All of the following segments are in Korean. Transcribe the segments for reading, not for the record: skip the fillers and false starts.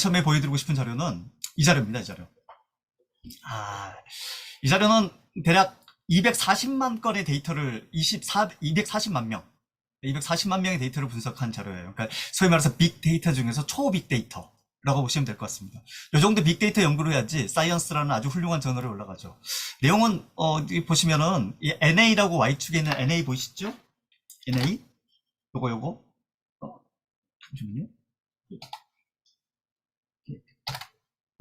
처음에 보여드리고 싶은 자료는 이 자료입니다. 이 자료. 이 자료는 대략 240만 건의 데이터를 240만 명, 240만 명의 데이터를 분석한 자료예요. 그러니까 소위 말해서 빅데이터 중에서 초빅데이터라고 보시면 될 것 같습니다. 이 정도 빅데이터 연구를 해야지 사이언스라는 아주 훌륭한 저널에 올라가죠. 내용은 여기 보시면은 이 NA라고 Y축에 있는 NA 보이시죠? NA 요거 잠시만요.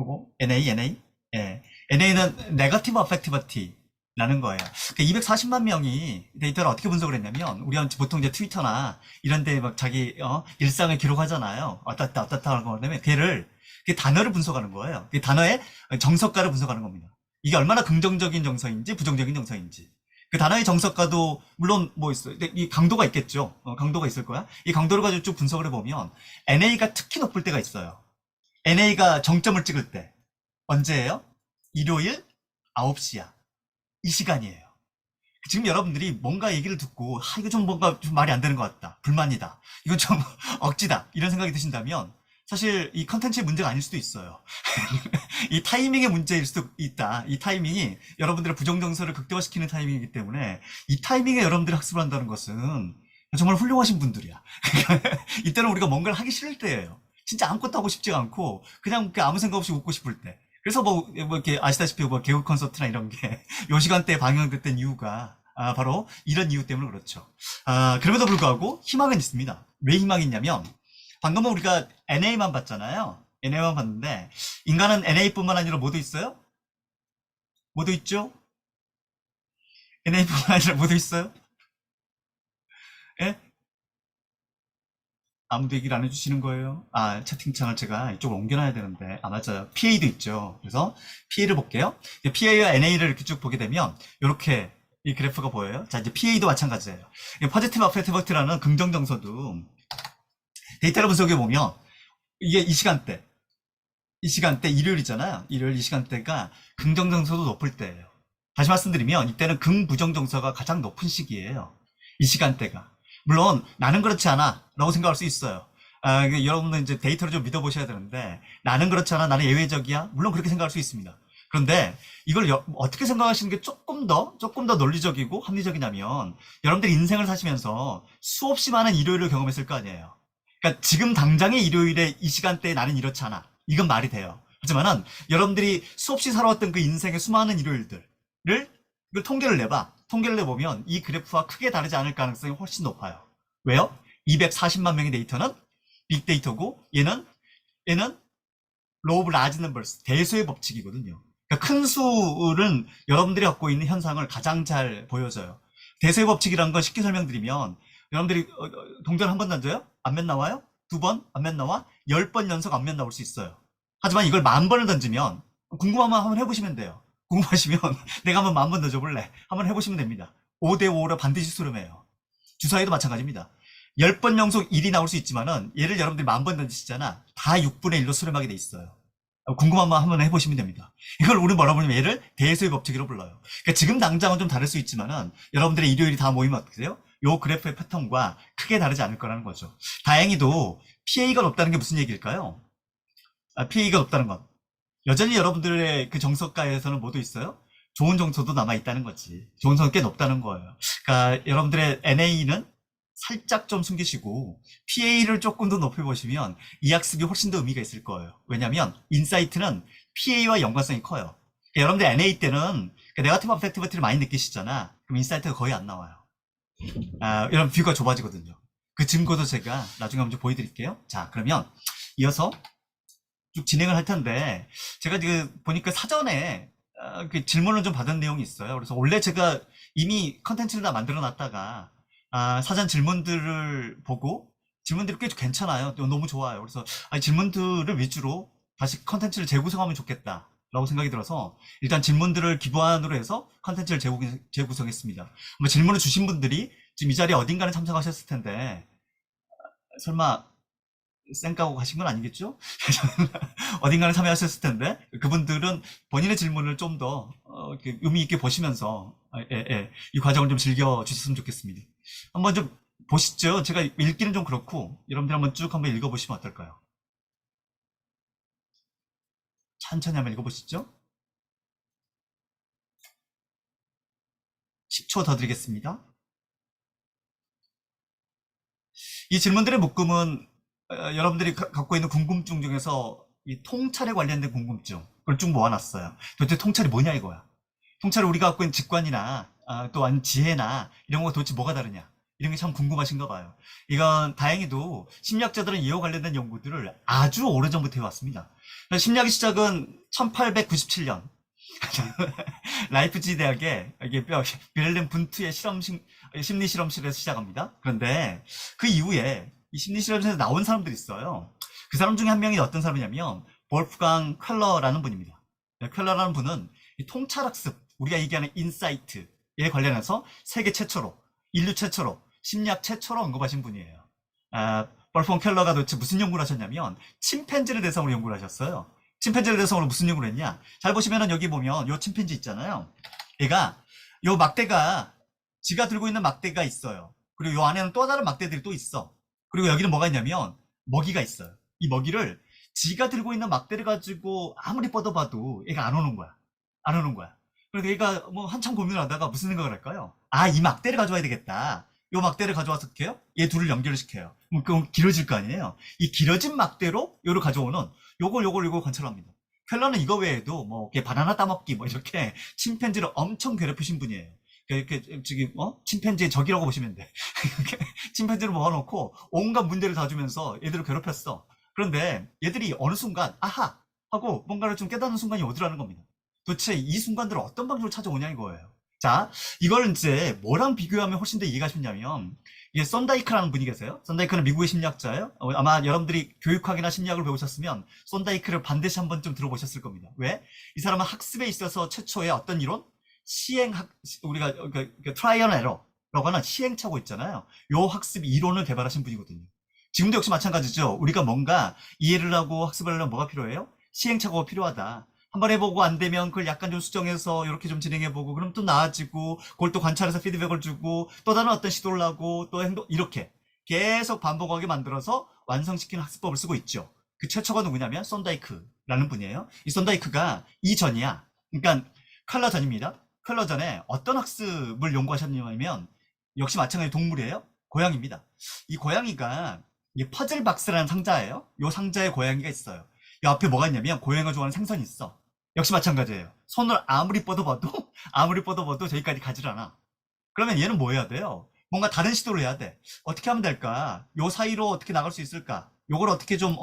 요거 NA 예. NA는 네거티브 어펙티비티라는 거예요. 그러니까 240만 명이 데이터를 어떻게 분석을 했냐면 우리가 보통 이제 트위터나 이런 데 막 자기 일상을 기록하잖아요. 어떻다 하는 거냐면 그 단어를 분석하는 거예요. 그 단어의 정석가를 분석하는 겁니다. 이게 얼마나 긍정적인 정서인지 부정적인 정서인지. 그 단어의 정석가도 물론 뭐 있어요. 이 강도가 있겠죠. 강도가 있을 거야. 이 강도를 가지고 쭉 분석을 해보면 NA가 특히 높을 때가 있어요. NA가 정점을 찍을 때 언제예요? 일요일 9시야. 이 시간이에요. 지금 여러분들이 뭔가 얘기를 듣고 이거 좀 뭔가 좀 말이 안 되는 것 같다. 불만이다. 이건 좀 억지다. 이런 생각이 드신다면 사실 이 컨텐츠의 문제가 아닐 수도 있어요. 이 타이밍의 문제일 수도 있다. 이 타이밍이 여러분들의 부정정서를 극대화시키는 타이밍이기 때문에 이 타이밍에 여러분들이 학습을 한다는 것은 정말 훌륭하신 분들이야. 이때는 우리가 뭔가를 하기 싫을 때예요. 진짜 아무것도 하고 싶지가 않고 그냥 아무 생각 없이 웃고 싶을 때. 그래서 뭐 이렇게 아시다시피 개그 콘서트나 이런 게 요 시간대에 방영됐던 이유가 바로 이런 이유 때문에 그렇죠. 그럼에도 불구하고 희망은 있습니다. 왜 희망이 있냐면 방금은 우리가 NA만 봤잖아요. NA만 봤는데 인간은 NA뿐만 아니라 뭐도 있어요? 뭐도 있죠? NA뿐만 아니라 뭐도 있어요? 예? 아무도 얘기를 안 해주시는 거예요. 채팅창을 제가 이쪽으로 옮겨놔야 되는데. 맞아요. PA도 있죠. 그래서 PA를 볼게요. PA와 NA를 이렇게 쭉 보게 되면, 이렇게 이 그래프가 보여요. 자, 이제 PA도 마찬가지예요. 포지티브 어펙티비티라는 긍정 정서도 데이터를 분석해 보면, 이게 이 시간대 일요일이잖아요. 일요일 이 시간대가 긍정 정서도 높을 때예요. 다시 말씀드리면, 이때는 긍부정 정서가 가장 높은 시기예요. 이 시간대가. 물론 나는 그렇지 않아 라고 생각할 수 있어요. 여러분은 이제 데이터를 좀 믿어보셔야 되는데 나는 그렇지 않아, 나는 예외적이야, 물론 그렇게 생각할 수 있습니다. 그런데 이걸 어떻게 생각하시는 게 조금 더 논리적이고 합리적이냐면 여러분들이 인생을 사시면서 수없이 많은 일요일을 경험했을 거 아니에요. 그러니까 지금 당장의 일요일에 이 시간대에 나는 이렇지 않아, 이건 말이 돼요. 하지만은 여러분들이 수없이 살아왔던 그 인생의 수많은 일요일들을 이걸 통계를 내보면 이 그래프와 크게 다르지 않을 가능성이 훨씬 높아요. 왜요? 240만 명의 데이터는 빅데이터고 얘는 로우 오브 라지 넘버스, 대수의 법칙이거든요. 그러니까 큰 수는 여러분들이 갖고 있는 현상을 가장 잘 보여줘요. 대수의 법칙이라는 건 쉽게 설명드리면 여러분들이 동전 한 번 던져요? 안면 나와요? 두 번? 안면 나와? 10번 연속 안면 나올 수 있어요. 하지만 이걸 10,000번을 던지면 궁금하면 한번 해보시면 돼요. 궁금하시면 내가 한번 10,000번 던져볼래? 한번 해보시면 됩니다. 5대5로 반드시 수렴해요. 주사위도 마찬가지입니다. 10번 연속 1이 나올 수 있지만은 얘를 여러분들이 10,000번 던지시잖아. 다 6분의 1로 수렴하게 돼 있어요. 궁금하면 한번 해보시면 됩니다. 이걸 우리 뭐라 부르냐면 얘를 대수의 법칙으로 불러요. 그러니까 지금 당장은 좀 다를 수 있지만은 여러분들의 일요일이 다 모이면 어떻게 돼요? 요 그래프의 패턴과 크게 다르지 않을 거라는 거죠. 다행히도 PA가 높다는 게 무슨 얘기일까요? PA가 높다는 건 여전히 여러분들의 그 정석가에서는 뭐도 있어요? 좋은 정서도 남아있다는 거지. 좋은 정서 꽤 높다는 거예요. 그러니까 여러분들의 NA는 살짝 좀 숨기시고 PA를 조금 더 높여보시면 이 학습이 훨씬 더 의미가 있을 거예요. 왜냐하면 인사이트는 PA와 연관성이 커요. 그러니까 여러분들 NA 때는 네거티브 어펙티비티를 많이 느끼시잖아. 그럼 인사이트가 거의 안 나와요. 여러분 뷰가 좁아지거든요. 그 증거도 제가 나중에 한번 좀 보여드릴게요. 자, 그러면 이어서 쭉 진행을 할 텐데 제가 지금 보니까 사전에 그 질문을 좀 받은 내용이 있어요. 그래서 원래 제가 이미 컨텐츠를 다 만들어 놨다가 사전 질문들을 보고 질문들이 꽤 괜찮아요. 너무 좋아요. 그래서 질문들을 위주로 다시 컨텐츠를 재구성하면 좋겠다 라고 생각이 들어서 일단 질문들을 기반으로 해서 컨텐츠를 재구성했습니다. 질문을 주신 분들이 지금 이 자리에 어딘가는 참석하셨을 텐데 설마 쌩 까고 가신 건 아니겠죠? 어딘가는 참여하셨을 텐데 그분들은 본인의 질문을 좀 더 의미 있게 보시면서 이 과정을 좀 즐겨 주셨으면 좋겠습니다. 한번 좀 보시죠. 제가 읽기는 좀 그렇고 여러분들 한번 쭉 한번 읽어보시면 어떨까요? 천천히 한번 읽어보시죠. 10초 더 드리겠습니다. 이 질문들의 묶음은 여러분들이 갖고 있는 궁금증 중에서 이 통찰에 관련된 궁금증 그걸 쭉 모아놨어요. 도대체 통찰이 뭐냐 이거야. 통찰을 우리가 갖고 있는 직관이나 또 아니면 지혜나 이런 거 도대체 뭐가 다르냐 이런 게 참 궁금하신가 봐요. 이건 다행히도 심리학자들은 이와 관련된 연구들을 아주 오래전부터 해왔습니다. 심리학의 시작은 1897년 라이프치히 대학의 빌헬름 분투의 심리 실험실에서 시작합니다. 그런데 그 이후에 이 심리 실험실에서 나온 사람들이 있어요. 그 사람 중에 한 명이 어떤 사람이냐면 볼프강 쾰러라는 분입니다. 쾰러라는 분은 이 통찰학습, 우리가 얘기하는 인사이트에 관련해서 세계 최초로, 인류 최초로, 심리학 최초로 언급하신 분이에요. 볼프강 쾰러가 도대체 무슨 연구를 하셨냐면 침팬지를 대상으로 연구를 하셨어요. 침팬지를 대상으로 무슨 연구를 했냐? 잘 보시면은 여기 보면 요 침팬지 있잖아요. 얘가 요 막대가 지가 들고 있는 막대가 있어요. 그리고 요 안에는 또 다른 막대들이 또 있어. 그리고 여기는 뭐가 있냐면 먹이가 있어요. 이 먹이를 지가 들고 있는 막대를 가지고 아무리 뻗어봐도 얘가 안 오는 거야. 안 오는 거야. 그래서 얘가 뭐 한참 고민을 하다가 무슨 생각을 할까요? 아, 이 막대를 가져와야 되겠다. 요 막대를 가져와서 어떻게 해요? 얘 둘을 연결을 시켜요. 그럼 길어질 거 아니에요? 이 길어진 막대로 요를 가져오는 요걸 관찰합니다. 켈러는 이거 외에도 뭐 바나나 따먹기 뭐 이렇게 침팬지를 엄청 괴롭히신 분이에요. 이렇게 지금 침팬지의 적이라고 보시면 돼. 침팬지를 모아놓고 온갖 문제를 다 주면서 얘들을 괴롭혔어. 그런데 얘들이 어느 순간 아하 하고 뭔가를 좀 깨닫는 순간이 오더라는 겁니다. 도대체 이 순간들을 어떤 방식으로 찾아오냐 이거예요. 자, 이걸 이제 뭐랑 비교하면 훨씬 더 이해가 쉽냐면 이게 썬다이크라는 분이 계세요. 썬다이크는 미국의 심리학자예요. 아마 여러분들이 교육학이나 심리학을 배우셨으면 썬다이크를 반드시 한번 좀 들어보셨을 겁니다. 왜? 이 사람은 학습에 있어서 최초의 어떤 이론? 우리가 트라이얼 에러라고 하는 시행착오 있잖아요. 요 학습 이론을 개발하신 분이거든요. 지금도 역시 마찬가지죠. 우리가 뭔가 이해를 하고 학습을 하려면 뭐가 필요해요? 시행착오가 필요하다. 한번 해보고 안 되면 그걸 약간 좀 수정해서 이렇게 좀 진행해보고 그럼 또 나아지고 그걸 또 관찰해서 피드백을 주고 또 다른 어떤 시도를 하고 또 행동 이렇게 계속 반복하게 만들어서 완성시키는 학습법을 쓰고 있죠. 그 최초가 누구냐면 썬다이크라는 분이에요. 이 썬다이크가 이전이야. 그러니까 컬러 전입니다. 컬러 전에 어떤 학습을 연구하셨냐면 역시 마찬가지 동물이에요. 고양이입니다. 이 고양이가 이 퍼즐 박스라는 상자예요. 이 상자에 고양이가 있어요. 이 앞에 뭐가 있냐면 고양이가 좋아하는 생선이 있어. 역시 마찬가지예요. 손을 아무리 뻗어봐도 저기까지 가질 않아. 그러면 얘는 뭐 해야 돼요? 뭔가 다른 시도를 해야 돼. 어떻게 하면 될까? 요 사이로 어떻게 나갈 수 있을까? 요걸 어떻게 좀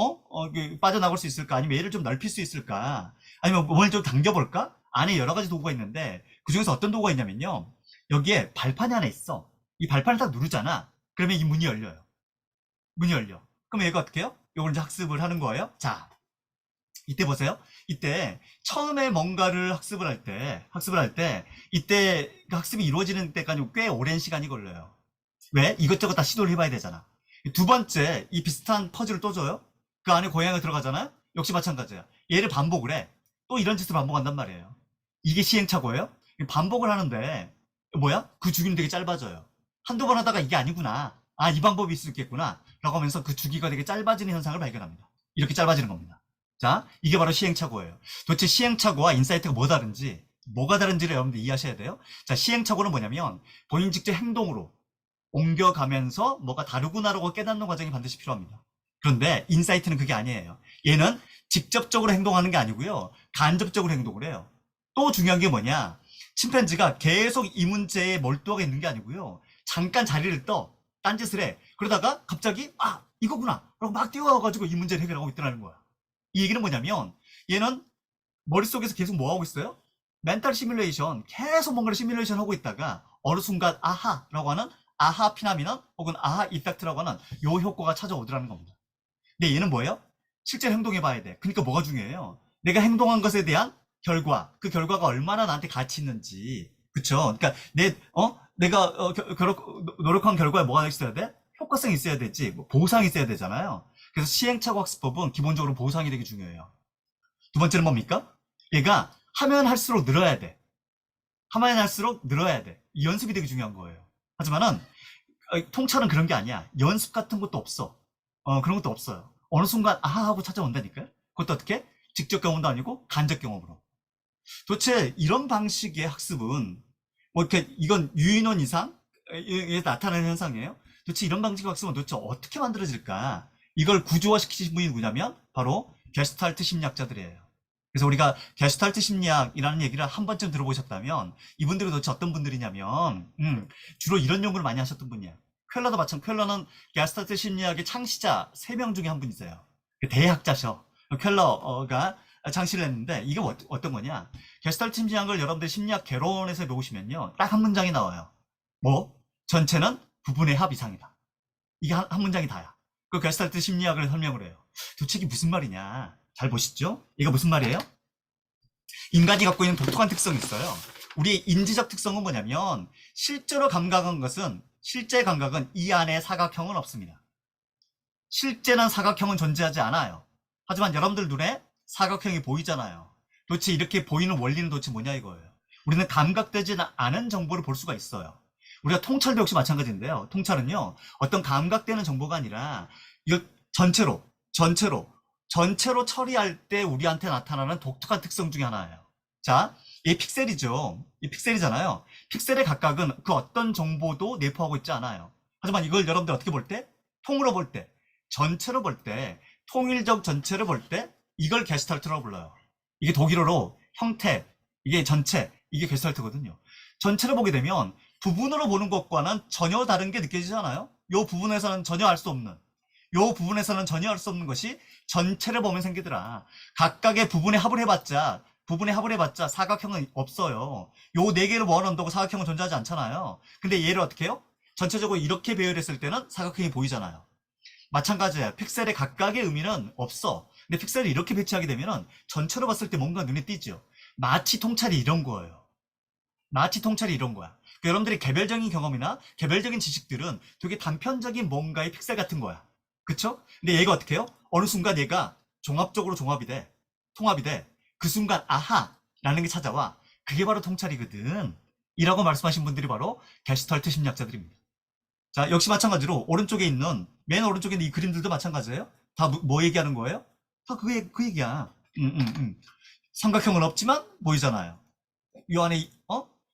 빠져나갈 수 있을까? 아니면 얘를 좀 넓힐 수 있을까? 아니면 뭘 좀 당겨볼까? 안에 여러 가지 도구가 있는데 그 중에서 어떤 도구가 있냐면요. 여기에 발판이 하나 있어. 이 발판을 딱 누르잖아. 그러면 이 문이 열려요. 문이 열려. 그럼 얘가 어떻게 해요? 요걸 이제 학습을 하는 거예요. 자, 이때 보세요. 이때 처음에 뭔가를 학습을 할 때 이때 그 학습이 이루어지는 때까지 꽤 오랜 시간이 걸려요. 왜? 이것저것 다 시도를 해봐야 되잖아. 두 번째 이 비슷한 퍼즐을 또 줘요. 그 안에 고양이가 들어가잖아요. 역시 마찬가지야. 얘를 반복을 해. 또 이런 짓을 반복한단 말이에요. 이게 시행착오예요. 반복을 하는데 뭐야? 그 주기는 되게 짧아져요. 한두 번 하다가 이게 아니구나. 아, 이 방법이 있을 수 있겠구나. 라고 하면서 그 주기가 되게 짧아지는 현상을 발견합니다. 이렇게 짧아지는 겁니다. 자, 이게 바로 시행착오예요. 도대체 시행착오와 인사이트가 뭐가 다른지를 여러분들 이해하셔야 돼요. 자, 시행착오는 뭐냐면 본인 직접 행동으로 옮겨가면서 뭐가 다르구나라고 깨닫는 과정이 반드시 필요합니다. 그런데 인사이트는 그게 아니에요. 얘는 직접적으로 행동하는 게 아니고요. 간접적으로 행동을 해요. 또 중요한 게 뭐냐? 침팬지가 계속 이 문제에 몰두하게 있는 게 아니고요. 잠깐 자리를 딴짓을 해. 그러다가 갑자기 이거구나 라고 막 뛰어와가지고 이 문제를 해결하고 있더라는 거야. 이 얘기는 뭐냐면 얘는 머릿속에서 계속 뭐 하고 있어요? 멘탈 시뮬레이션, 계속 뭔가를 시뮬레이션 하고 있다가 어느 순간 아하라고 하는 아하 피나미넌 혹은 아하 이펙트라고 하는 요 효과가 찾아오더라는 겁니다. 근데 얘는 뭐예요? 실제 행동해 봐야 돼. 그러니까 뭐가 중요해요? 내가 행동한 것에 대한 결과, 그 결과가 얼마나 나한테 가치 있는지. 그쵸? 그러니까 내가 노력한 결과에 뭐가 있어야 돼? 효과성이 있어야 되지. 뭐 보상이 있어야 되잖아요. 그래서 시행착오 학습법은 기본적으로 보상이 되게 중요해요. 두 번째는 뭡니까? 얘가 하면 할수록 늘어야 돼. 하면 할수록 늘어야 돼. 이 연습이 되게 중요한 거예요. 하지만은 통찰은 그런 게 아니야. 연습 같은 것도 없어. 그런 것도 없어요. 어느 순간 아하 하고 찾아온다니까요. 그것도 어떻게? 직접 경험도 아니고 간접 경험으로. 도대체 이런 방식의 학습은 뭐 이렇게 이건 유인원 이상에 나타나는 현상이에요. 도대체 이런 방식의 학습은 도대체 어떻게 만들어질까? 이걸 구조화시키신 분이 누구냐면 바로 게스탈트 심리학자들이에요. 그래서 우리가 게스탈트 심리학이라는 얘기를 한 번쯤 들어보셨다면 이분들이 도대체 어떤 분들이냐면 주로 이런 연구를 많이 하셨던 분이에요. 쾰러도 마찬가지로 쾰러는 게스탈트 심리학의 창시자 3명 중에 한 분이세요. 대학자셔. 쾰러가 창시를 했는데 이게 어떤 거냐? 게스탈트 심리학을 여러분들 심리학 개론에서 배우시면요. 딱 한 문장이 나와요. 뭐? 전체는 부분의 합 이상이다. 이게 한 문장이 다야. 그 게스탈트 심리학을 설명을 해요. 도대체 이게 무슨 말이냐? 잘 보시죠? 이거 무슨 말이에요? 인간이 갖고 있는 독특한 특성이 있어요. 우리의 인지적 특성은 뭐냐면 실제로 감각한 것은 실제 감각은 이 안에 사각형은 없습니다. 실제는 사각형은 존재하지 않아요. 하지만 여러분들 눈에 사각형이 보이잖아요. 도대체 이렇게 보이는 원리는 도대체 뭐냐 이거예요. 우리는 감각되지 않은 정보를 볼 수가 있어요. 우리가 통찰도 역시 마찬가지인데요. 통찰은요, 어떤 감각되는 정보가 아니라 이거 전체로 처리할 때 우리한테 나타나는 독특한 특성 중에 하나예요. 자, 이 픽셀이죠. 이 픽셀이잖아요. 픽셀의 각각은 그 어떤 정보도 내포하고 있지 않아요. 하지만 이걸 여러분들 어떻게 볼 때? 통으로 볼 때, 전체로 볼 때, 통일적 전체를 볼 때 이걸 게스탈트라고 불러요. 이게 독일어로 형태, 이게 전체, 이게 게스탈트거든요. 전체를 보게 되면 부분으로 보는 것과는 전혀 다른 게 느껴지잖아요. 요 부분에서는 전혀 알 수 없는, 요 부분에서는 전혀 알 수 없는 것이 전체를 보면 생기더라. 각각의 부분의 합을 해봤자 사각형은 없어요. 요 네 개를 모아놓는다고 사각형은 존재하지 않잖아요. 근데 얘를 어떻게 해요? 전체적으로 이렇게 배열했을 때는 사각형이 보이잖아요. 마찬가지야. 픽셀의 각각의 의미는 없어. 근데 픽셀을 이렇게 배치하게 되면 전체로 봤을 때 뭔가 눈에 띄죠. 마치 통찰이 이런 거예요. 마치 통찰이 이런 거야. 그러니까 여러분들이 개별적인 경험이나 개별적인 지식들은 되게 단편적인 뭔가의 픽셀 같은 거야. 그쵸? 근데 얘가 어떻게 해요? 어느 순간 얘가 종합적으로 통합이 돼. 그 순간 아하! 라는 게 찾아와. 그게 바로 통찰이거든. 이라고 말씀하신 분들이 바로 게스탈트 심리학자들입니다. 자, 역시 마찬가지로 맨 오른쪽에 있는 이 그림들도 마찬가지예요. 다 뭐 얘기하는 거예요? 다 그 얘기야. 삼각형은 없지만 보이잖아요. 이 안에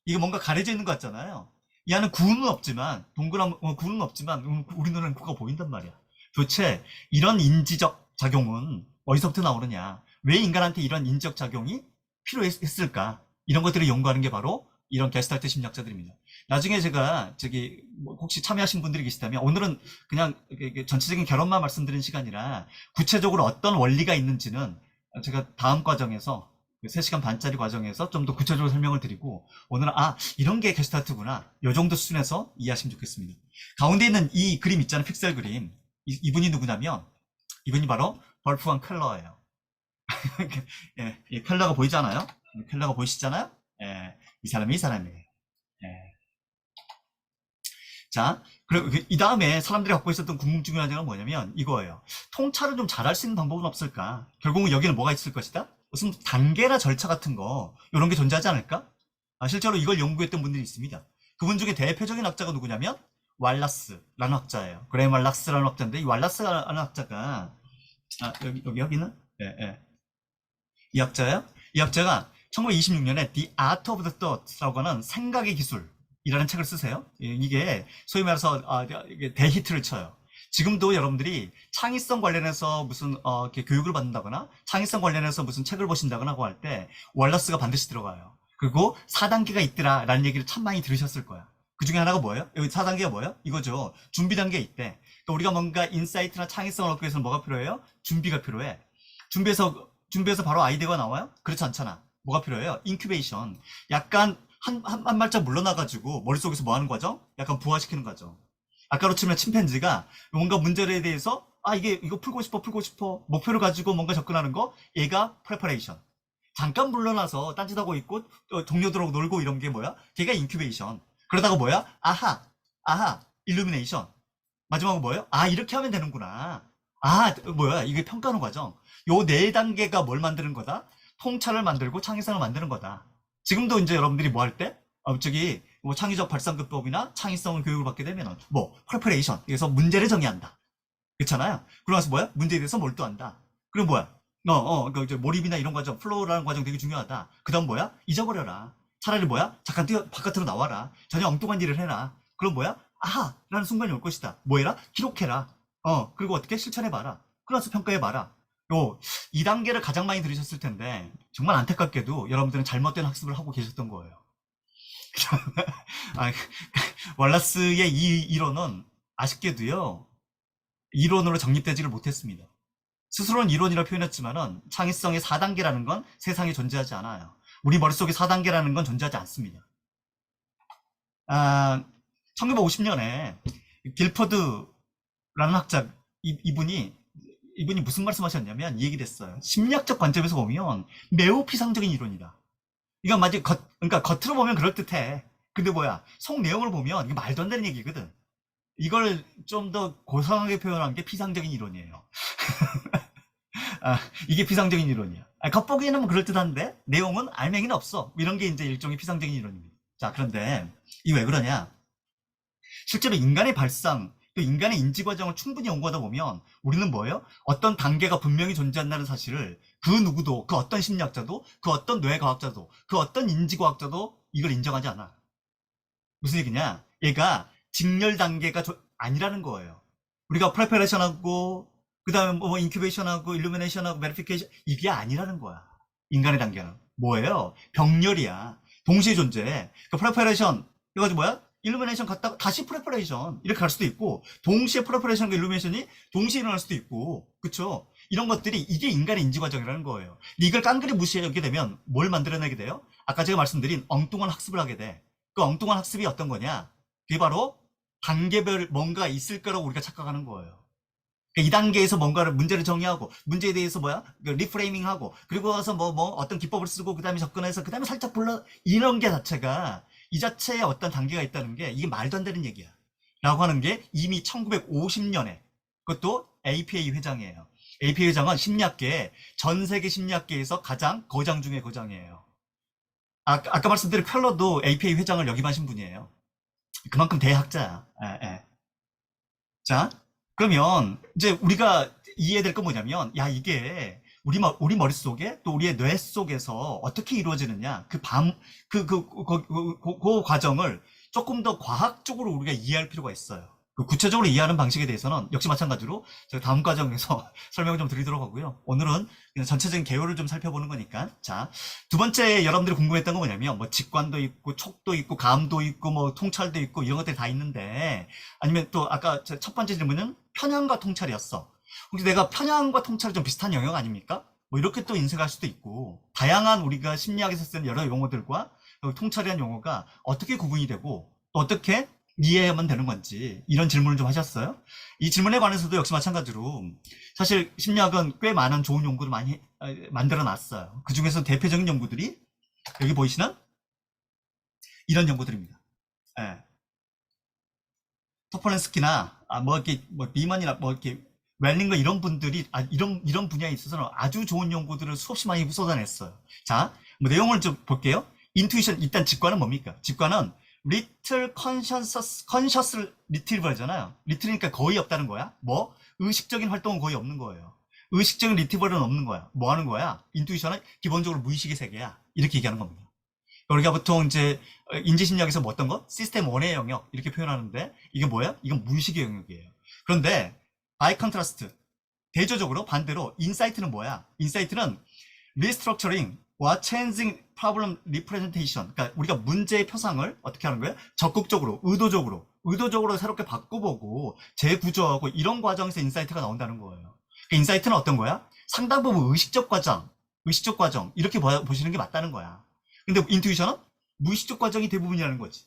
이게 뭔가 가려져 있는 것 같잖아요. 이 안에 구는 없지만 구는 없지만 우리 눈에는 구가 보인단 말이야. 도대체 이런 인지적 작용은 어디서부터 나오느냐? 왜 인간한테 이런 인지적 작용이 필요했을까? 이런 것들을 연구하는 게 바로 이런 게스탈트 심리학자들입니다. 나중에 제가 혹시 참여하신 분들이 계시다면 오늘은 그냥 전체적인 결론만 말씀드리는 시간이라 구체적으로 어떤 원리가 있는지는 제가 다음 과정에서 3시간 반짜리 과정에서 좀 더 구체적으로 설명을 드리고 오늘은 이런 게 게스탈트구나 요 정도 수준에서 이해하시면 좋겠습니다. 가운데 있는 이 그림 있잖아요. 픽셀 그림. 이분이 누구냐면 이분이 바로 벌프한 켈러예요. 예, 이 켈러가 보이잖아요. 켈러가 보이시잖아요. 예, 이 사람이에요. 예. 자, 그리고 이 다음에 사람들이 갖고 있었던 궁금증 중에 하나가 뭐냐면 이거예요. 통찰을 좀 잘할 수 있는 방법은 없을까? 결국은 여기는 뭐가 있을 것이다? 무슨 단계나 절차 같은 거 이런 게 존재하지 않을까? 실제로 이걸 연구했던 분들이 있습니다. 그분 중에 대표적인 학자가 누구냐면 왈라스라는 학자예요. 그레임 왈라스라는 학자인데 이 왈라스라는 학자가 여기는 이 학자예요. 이 학자가 1926년에 The Art of the Thought라고 하는 생각의 기술이라는 책을 쓰세요. 이게 소위 말해서 대히트를 쳐요. 지금도 여러분들이 창의성 관련해서 무슨 이렇게 교육을 받는다거나 창의성 관련해서 무슨 책을 보신다거나 하고 할 때 월러스가 반드시 들어가요. 그리고 4단계가 있더라 라는 얘기를 참 많이 들으셨을 거야. 그 중에 하나가 뭐예요? 여기 4단계가 뭐예요? 이거죠. 준비 단계 있대. 또 우리가 뭔가 인사이트나 창의성을 얻기 위해서는 뭐가 필요해요? 준비가 필요해. 준비해서 바로 아이디어가 나와요? 그렇지 않잖아. 뭐가 필요해요? 인큐베이션. 약간 한 발짝 물러나가지고 머릿속에서 뭐 하는 과정? 약간 부화시키는 과정. 아까로 치면 침팬지가 뭔가 문제에 대해서 이거 풀고 싶어 목표를 가지고 뭔가 접근하는 거 얘가 프레퍼레이션. 잠깐 물러나서 딴짓하고 있고 동료들하고 놀고 이런 게 뭐야? 걔가 인큐베이션. 그러다가 뭐야? 아하 일루미네이션. 마지막은 뭐예요? 이렇게 하면 되는구나. 이게 평가하는 과정. 요 4단계가 뭘 만드는 거다? 통찰을 만들고 창의성을 만드는 거다. 지금도 이제 여러분들이 뭐 할 때? 뭐 창의적 발상급법이나 창의성 교육을 받게 되면 프레퍼레이션. 그래서 문제를 정의한다. 그렇잖아요. 그러고 나서 뭐야? 문제에 대해서 몰두한다. 그럼 뭐야? 그 이제 몰입이나 이런 과정, 플로우라는 과정 되게 중요하다. 그 다음 뭐야? 잊어버려라. 차라리 뭐야? 잠깐 바깥으로 나와라. 전혀 엉뚱한 일을 해라. 그럼 뭐야? 아하! 라는 순간이 올 것이다. 뭐 해라? 기록해라. 그리고 어떻게 실천해봐라. 그래서 평가해봐라. 요, 2단계를 가장 많이 들으셨을 텐데, 정말 안타깝게도 여러분들은 잘못된 학습을 하고 계셨던 거예요. 아, 월라스의 이 이론은 아쉽게도요, 이론으로 정립되지를 못했습니다. 스스로는 이론이라 표현했지만은 창의성의 4단계라는 건 세상에 존재하지 않아요. 우리 머릿속에 4단계라는 건 존재하지 않습니다. 1950년에 길퍼드라는 학자, 이분이 무슨 말씀하셨냐면 이 얘기를 했어요. 심리학적 관점에서 보면 매우 피상적인 이론이다. 이건 그러니까 겉으로 보면 그럴듯해. 근데 뭐야, 속 내용을 보면 이게 말도 안 되는 얘기거든. 이걸 좀 더 고상하게 표현한 게 피상적인 이론이에요. 이게 피상적인 이론이야. 겉보기에는 뭐 그럴듯한데 내용은 알맹이는 없어. 이런 게 이제 일종의 피상적인 이론입니다. 자, 그런데 이 왜 그러냐? 실제로 인간의 발상, 또 인간의 인지 과정을 충분히 연구하다 보면 우리는 뭐예요? 어떤 단계가 분명히 존재한다는 사실을 그 누구도, 그 어떤 심리학자도, 그 어떤 뇌과학자도, 그 어떤 인지과학자도 이걸 인정하지 않아. 무슨 얘기냐? 얘가 직렬 단계가 아니라는 거예요. 우리가 프레퍼레이션하고 그 다음에 뭐 인큐베이션하고 일루미네이션하고 베리피케이션 이게 아니라는 거야. 인간의 단계는 뭐예요? 병렬이야. 동시에 존재해. 그러니까 프레퍼레이션 이거 뭐야? 일루미네이션 갔다가 다시 프레퍼레이션 이렇게 갈 수도 있고 동시에 프레퍼레이션과 일루미네이션이 동시에 일어날 수도 있고 그쵸? 이런 것들이 이게 인간의 인지 과정이라는 거예요. 근데 이걸 깡그리 무시하게 되면 뭘 만들어내게 돼요? 아까 제가 말씀드린 엉뚱한 학습을 하게 돼. 그 엉뚱한 학습이 어떤 거냐? 그게 바로 단계별 뭔가 있을 거라고 우리가 착각하는 거예요. 그러니까 이 단계에서 뭔가를 문제를 정의하고 문제에 대해서 뭐야 리프레이밍하고 그리고 와서 뭐 어떤 기법을 쓰고 그 다음에 접근해서 그 다음에 살짝 불러 이런 게 자체가 이 자체에 어떤 단계가 있다는 게 이게 말도 안 되는 얘기야 라고 하는 게 이미 1950년에 그것도 APA 회장이에요. APA 회장은 심리학계에 전 세계 심리학계에서 가장 거장 중에 거장이에요. 아까 말씀드린 컬러도 APA 회장을 역임하신 분이에요. 그만큼 대학자야. 예, 예. 자, 그러면 이제 우리가 이해될 건 뭐냐면, 야, 이게 우리 머릿속에 또 우리의 뇌 속에서 어떻게 이루어지느냐, 그 과정을 조금 더 과학적으로 우리가 이해할 필요가 있어요. 그 구체적으로 이해하는 방식에 대해서는 역시 마찬가지로 제가 다음 과정에서 설명을 좀 드리도록 하고요. 오늘은 그냥 전체적인 개요를 좀 살펴보는 거니까. 자, 두 번째 여러분들이 궁금했던 건 뭐냐면, 뭐 직관도 있고, 촉도 있고, 감도 있고, 뭐 통찰도 있고, 이런 것들이 다 있는데, 아니면 또 아까 첫 번째 질문은 편향과 통찰이었어. 혹시 내가 편향과 통찰이 좀 비슷한 영역 아닙니까? 뭐 이렇게 또 인식할 수도 있고, 다양한 우리가 심리학에서 쓰는 여러 용어들과 통찰이라는 용어가 어떻게 구분이 되고, 또 어떻게 이해하면 되는 건지, 이런 질문을 좀 하셨어요. 이 질문에 관해서도 역시 마찬가지로, 사실 심리학은 꽤 많은 좋은 연구를 많이 만들어 놨어요. 그 중에서 대표적인 연구들이, 여기 보이시는 이런 연구들입니다. 예. 토폴렌스키나 뭐 이렇게 뭐 비만이나 뭐 이렇게 웰링거 이런 분들이 이런 분야에 있어서는 아주 좋은 연구들을 수없이 많이 쏟아냈어요. 자, 뭐 내용을 좀 볼게요. 인투이션 일단 직관은 뭡니까? 직관은 리틀 컨셔스 리트리버잖아요. 리틀이니까 거의 없다는 거야. 뭐 의식적인 활동은 거의 없는 거예요. 의식적인 리트리버는 없는 거야. 뭐 하는 거야? 인투이션은 기본적으로 무의식의 세계야. 이렇게 얘기하는 겁니다. 우리가 보통 이제 인지심리학에서 뭐 어떤 거? 시스템 1의 영역 이렇게 표현하는데 이게 뭐야? 이건 무의식의 영역이에요. 그런데 바이 컨트라스트 대조적으로 반대로 인사이트는 뭐야? 인사이트는 리스트럭처링과 changing problem representation 그러니까 우리가 문제의 표상을 어떻게 하는 거예요? 적극적으로 의도적으로 새롭게 바꿔보고 재구조하고 이런 과정에서 인사이트가 나온다는 거예요. 그 인사이트는 어떤 거야? 상당 부분 의식적 과정 이렇게 보시는 게 맞다는 거야. 근데 인투이션은 무의식적 과정이 대부분이라는 거지.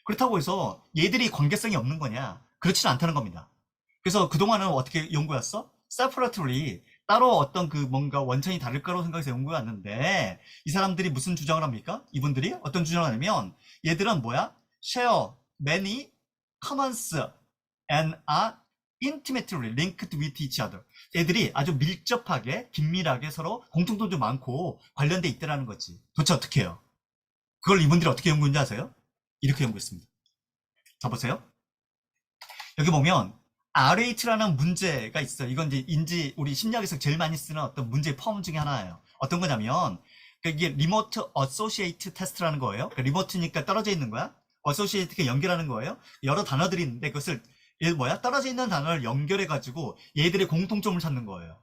그렇다고 해서 얘들이 관계성이 없는 거냐? 그렇지는 않다는 겁니다. 그래서 그동안은 어떻게 연구했어? separately 따로 어떤 그 뭔가 원천이 다를 거라고 생각해서 연구해왔는데 이 사람들이 무슨 주장을 합니까? 이분들이 어떤 주장을 하냐면 얘들은 뭐야? share many commons and are intimately linked with each other. 애들이 아주 밀접하게 긴밀하게 서로 공통점도 많고 관련돼 있다라는 거지. 도대체 어떻게 해요? 그걸 이분들이 어떻게 연구했는지 아세요? 이렇게 연구했습니다. 자 보세요. 여기 보면 RH라는 문제가 있어요. 이건 이제 우리 심리학에서 제일 많이 쓰는 어떤 문제의 펌 중에 하나예요. 어떤 거냐면, 이게 리모트 어소시에이트 테스트라는 거예요. 그러니까 리모트니까 떨어져 있는 거야. 어소시에이트가 연결하는 거예요. 여러 단어들이 있는데 그것을 떨어져 있는 단어를 연결해 가지고 얘들의 공통점을 찾는 거예요.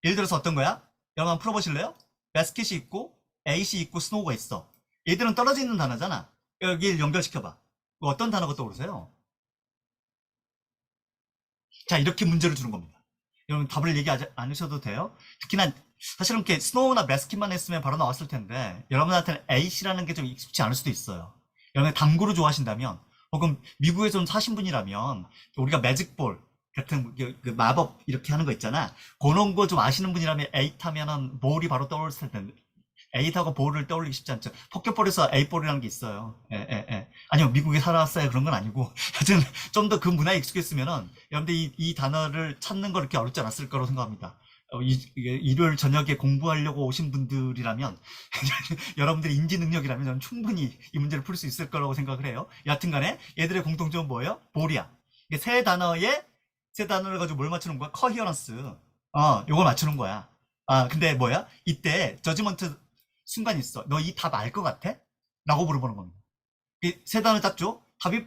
예를 들어서 어떤 거야? 여러분 한번 풀어보실래요? 바스켓이 있고 에잇이 있고 스노우가 있어. 얘들은 떨어져 있는 단어잖아. 여기를 연결시켜봐. 어떤 단어가 떠오르세요? 자, 이렇게 문제를 주는 겁니다. 여러분 답을 얘기하지 않으셔도 돼요. 특히나 사실은 이렇게 스노우나 바스켓만 했으면 바로 나왔을 텐데 여러분한테는 에잇이라는 게 좀 익숙치 않을 수도 있어요. 여러분 당구를 좋아하신다면 혹은 미국에서 온 사신 분이라면 우리가 매직볼 같은 그 마법 이렇게 하는 거 있잖아. 그런 거 좀 아시는 분이라면 에잇 하면은 볼이 바로 떠오르실 텐데 에잇하고 볼을 떠올리기 쉽지 않죠. 포켓볼에서 에잇볼이라는 게 있어요. 예, 예, 예. 아니요, 미국에 살아왔어요. 그런 건 아니고. 하여튼 좀 더 그 문화에 익숙했으면은 여러분들 이 단어를 찾는 거 그렇게 어렵지 않았을 거라고 생각합니다. 일요일 저녁에 공부하려고 오신 분들이라면 여러분들의 인지 능력이라면 저는 충분히 이 문제를 풀 수 있을 거라고 생각을 해요. 여하튼간에 얘들의 공통점은 뭐예요? 볼이야. 이게 세 단어를 가지고 뭘 맞추는 거야? 커히어런스. 요걸 맞추는 거야. 근데 뭐야? 이때 저지먼트 순간이 있어. 너 이 답 알 것 같아? 라고 물어보는 겁니다. 세 단어 짰죠? 답이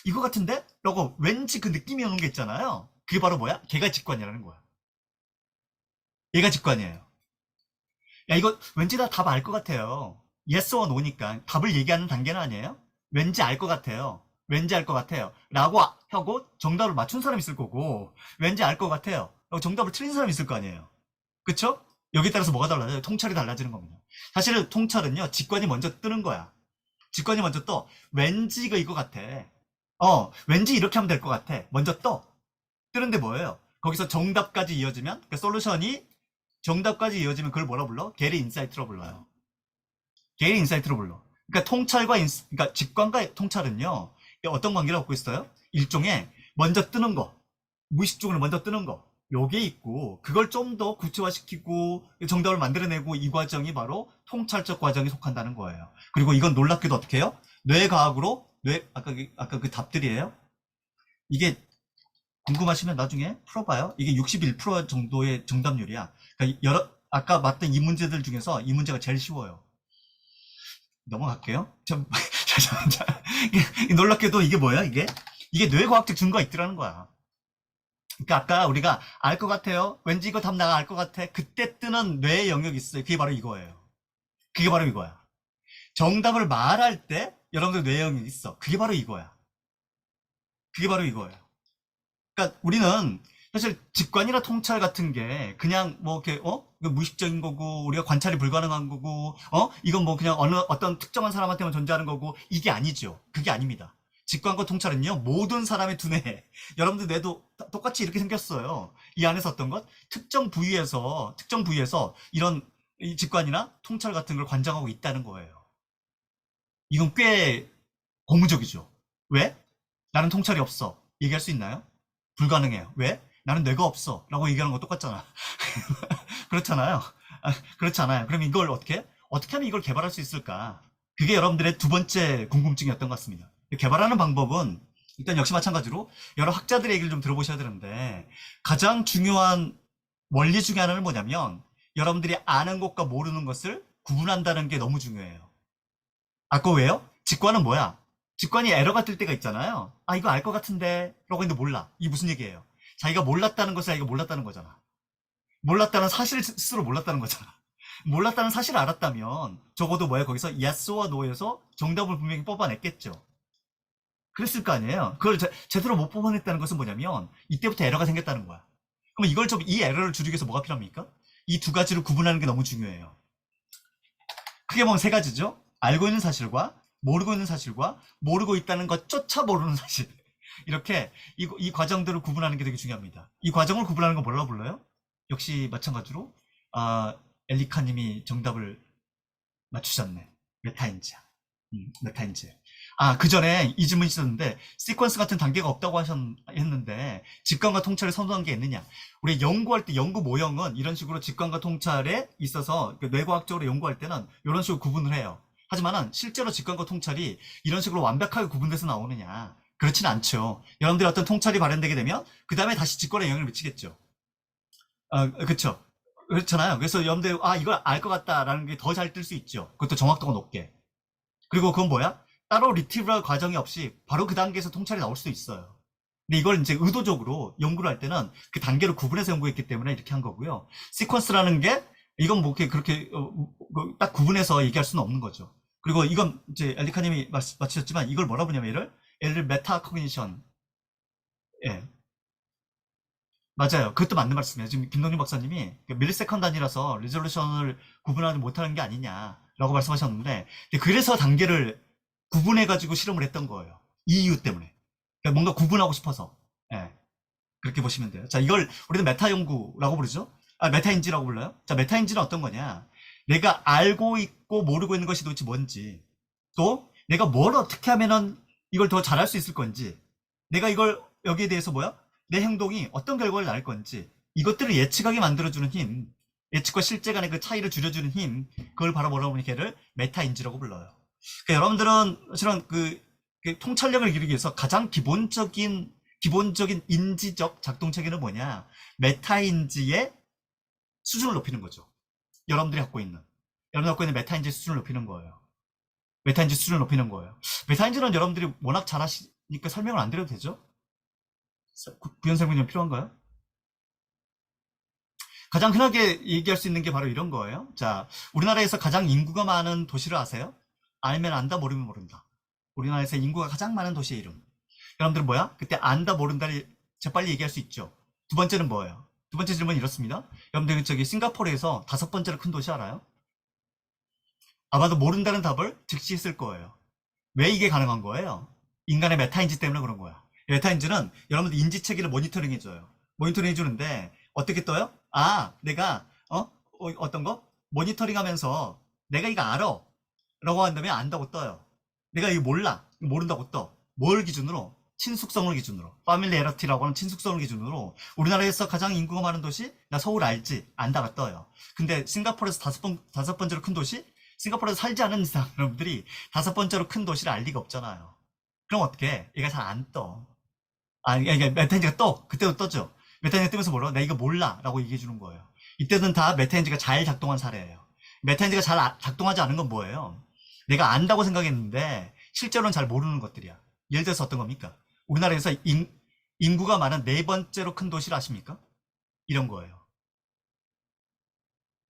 이거 같은데? 라고 왠지 그 느낌이 오는 게 있잖아요. 그게 바로 뭐야? 걔가 직관이라는 거야. 얘가 직관이에요. 야, 이거 왠지 다 답 알 것 같아요. yes or no니까 답을 얘기하는 단계는 아니에요? 왠지 알 것 같아요. 왠지 알 것 같아요. 라고 하고 정답을 맞춘 사람이 있을 거고, 왠지 알 것 같아요. 라고 정답을 틀린 사람이 있을 거 아니에요. 그쵸? 여기에 따라서 뭐가 달라져요? 통찰이 달라지는 겁니다. 사실은 통찰은요, 직관이 먼저 뜨는 거야. 직관이 먼저 떠. 왠지 이거 같아. 왠지 이렇게 하면 될 것 같아. 먼저 떠. 뜨는데 뭐예요? 거기서 정답까지 이어지면, 그러니까 솔루션이 정답까지 이어지면 그걸 뭐라 불러? 게리 인사이트로 불러요. 게리 인사이트로 불러. 그러니까 그러니까 직관과 통찰은요, 어떤 관계를 갖고 있어요? 일종의 먼저 뜨는 거, 무의식적으로 먼저 뜨는 거, 요게 있고, 그걸 좀 더 구체화시키고 정답을 만들어내고 이 과정이 바로 통찰적 과정에 속한다는 거예요. 그리고 이건 놀랍게도 어떻게 해요? 뇌과학으로, 아까 그 답들이에요. 이게 궁금하시면 나중에 풀어봐요. 이게 61% 정도의 정답률이야. 그러니까 아까 봤던 이 문제들 중에서 이 문제가 제일 쉬워요. 넘어갈게요. 놀랍게도 이게 뭐야, 이게? 이게 뇌과학적 증거가 있더라는 거야. 그러니까 아까 우리가 알 것 같아요. 왠지 이거 답 나가 알 것 같아. 그때 뜨는 뇌의 영역이 있어요. 그게 바로 이거예요. 그게 바로 이거야. 정답을 말할 때 여러분들 뇌의 영역이 있어. 그게 바로 이거야. 그게 바로 이거예요. 그러니까 우리는 사실 직관이나 통찰 같은 게 그냥 뭐 이렇게 이거 무의식적인 거고 우리가 관찰이 불가능한 거고 이건 뭐 그냥 어떤 특정한 사람한테만 존재하는 거고 이게 아니죠. 그게 아닙니다. 직관과 통찰은요 모든 사람의 두뇌 여러분들 뇌도 똑같이 이렇게 생겼어요. 이 안에서 어떤 것 특정 부위에서 이런 이 직관이나 통찰 같은 걸 관장하고 있다는 거예요. 이건 꽤 고무적이죠. 왜? 나는 통찰이 없어. 얘기할 수 있나요? 불가능해요. 왜? 나는 뇌가 없어. 라고 얘기하는 거 똑같잖아. 그렇잖아요. 그렇잖아요. 그럼 이걸 어떻게 하면 이걸 개발할 수 있을까? 그게 여러분들의 두 번째 궁금증이었던 것 같습니다. 개발하는 방법은 일단 역시 마찬가지로 여러 학자들의 얘기를 좀 들어보셔야 되는데 가장 중요한 원리 중에 하나는 뭐냐면 여러분들이 아는 것과 모르는 것을 구분한다는 게 너무 중요해요. 아까 왜요? 직관은 뭐야? 직관이 에러가 뜰 때가 있잖아요. 이거 알 것 같은데 라고 했는데 몰라. 이게 무슨 얘기예요? 자기가 몰랐다는 것을 자기가 몰랐다는 거잖아. 몰랐다는 사실 스스로 몰랐다는 거잖아. 몰랐다는 사실을 알았다면 적어도 뭐야 거기서 yes와 no에서 정답을 분명히 뽑아냈겠죠. 그랬을 거 아니에요. 그걸 제대로 못 뽑아냈다는 것은 뭐냐면 이때부터 에러가 생겼다는 거야. 그럼 이걸 이 에러를 줄이기 위해서 뭐가 필요합니까? 이 두 가지를 구분하는 게 너무 중요해요. 크게 보면 세 가지죠. 알고 있는 사실과 모르고 있는 사실과 모르고 있다는 것조차 모르는 사실. 이렇게 이 과정들을 구분하는 게 되게 중요합니다. 이 과정을 구분하는 건 뭐라고 불러요? 역시 마찬가지로 엘리카님이 정답을 맞추셨네. 메타인지. 메타인지. 그 전에 이 질문이 있었는데 시퀀스 같은 단계가 없다고 했는데 직관과 통찰을 선호한 게 있느냐. 우리 연구할 때 연구 모형은 이런 식으로 직관과 통찰에 있어서 뇌과학적으로 연구할 때는 이런 식으로 구분을 해요. 하지만은 실제로 직관과 통찰이 이런 식으로 완벽하게 구분돼서 나오느냐. 그렇진 않죠. 여러분들이 어떤 통찰이 발현되게 되면 그 다음에 다시 직권에 영향을 미치겠죠. 그쵸. 그렇잖아요. 그래서 여러분들 이걸 알 것 같다라는 게 더 잘 뜰 수 있죠. 그것도 정확도가 높게. 그리고 그건 뭐야? 따로 리트리버 과정이 없이 바로 그 단계에서 통찰이 나올 수도 있어요. 근데 이걸 이제 의도적으로 연구를 할 때는 그 단계를 구분해서 연구했기 때문에 이렇게 한 거고요. 시퀀스라는 게 이건 뭐 그렇게 딱 구분해서 얘기할 수는 없는 거죠. 그리고 이건 이제 엘리카님이 맞추셨지만 이걸 뭐라 부르냐면 얘를 메타 커그니션. 예, 맞아요. 그것도 맞는 말씀이에요. 지금 김동준 박사님이 밀리세컨 단위라서 리졸루션을 구분하지 못하는 게 아니냐라고 말씀하셨는데, 그래서 단계를 구분해가지고 실험을 했던 거예요. 이 이유 때문에. 그러니까 뭔가 구분하고 싶어서. 예, 그렇게 보시면 돼요. 자, 이걸 우리는 메타 연구라고 부르죠. 메타인지라고 불러요. 자, 메타인지는 어떤 거냐? 내가 알고 있고 모르고 있는 것이 도대체 뭔지, 또 내가 뭘 어떻게 하면은 이걸 더 잘할 수 있을 건지, 내가 이걸 여기에 대해서 뭐야? 내 행동이 어떤 결과를 낳을 건지, 이것들을 예측하게 만들어주는 힘, 예측과 실제 간의 그 차이를 줄여주는 힘, 그걸 바로 뭐라고 보니 걔를 메타인지라고 불러요. 그러니까 여러분들은 사실은 그 통찰력을 이루기 위해서 가장 기본적인 인지적 작동 체계는 뭐냐? 메타인지의 수준을 높이는 거죠. 여러분들이 갖고 있는 메타인지 수준을 높이는 거예요. 메타인지 수준을 높이는 거예요. 메타인지는 여러분들이 워낙 잘 하시니까 설명을 안 드려도 되죠? 구현 설명이 필요한가요? 가장 흔하게 얘기할 수 있는 게 바로 이런 거예요. 자, 우리나라에서 가장 인구가 많은 도시를 아세요? 알면 안다, 모르면 모른다. 우리나라에서 인구가 가장 많은 도시의 이름. 여러분들 뭐야? 그때 안다, 모른다를 재빨리 얘기할 수 있죠. 두 번째는 뭐예요? 두 번째 질문은 이렇습니다. 여러분들 저기 싱가포르에서 다섯 번째로 큰 도시 알아요? 아마도 모른다는 답을 즉시 했을 거예요. 왜 이게 가능한 거예요? 인간의 메타인지 때문에 그런 거야. 메타인지는 여러분들 인지 체계를 모니터링 해줘요. 모니터링 해주는데 어떻게 떠요? 내가 어떤 거 모니터링 하면서 내가 이거 알아 라고 한다면 안다고 떠요. 내가 이거 몰라 모른다고 떠. 뭘 기준으로? 친숙성을 기준으로. 파밀리에러티라고 하는 친숙성을 기준으로 우리나라에서 가장 인구가 많은 도시 나 서울 알지 안다가 떠요. 근데 싱가포르에서 다섯 번째로 큰 도시, 싱가포르에서 살지 않은 이상 여러분들이 다섯 번째로 큰 도시를 알 리가 없잖아요. 그럼 어떻게? 얘가 잘 안 떠. 이게 메타인지가 떠. 그때도 떠죠. 메타인지가 뜨면서 뭐라? 나 이거 몰라. 라고 얘기해 주는 거예요. 이때는 다 메타인지가 잘 작동한 사례예요. 메타인지가 잘 작동하지 않은 건 뭐예요? 내가 안다고 생각했는데 실제로는 잘 모르는 것들이야. 예를 들어서 어떤 겁니까? 우리나라에서 인구가 많은 네 번째로 큰 도시를 아십니까? 이런 거예요.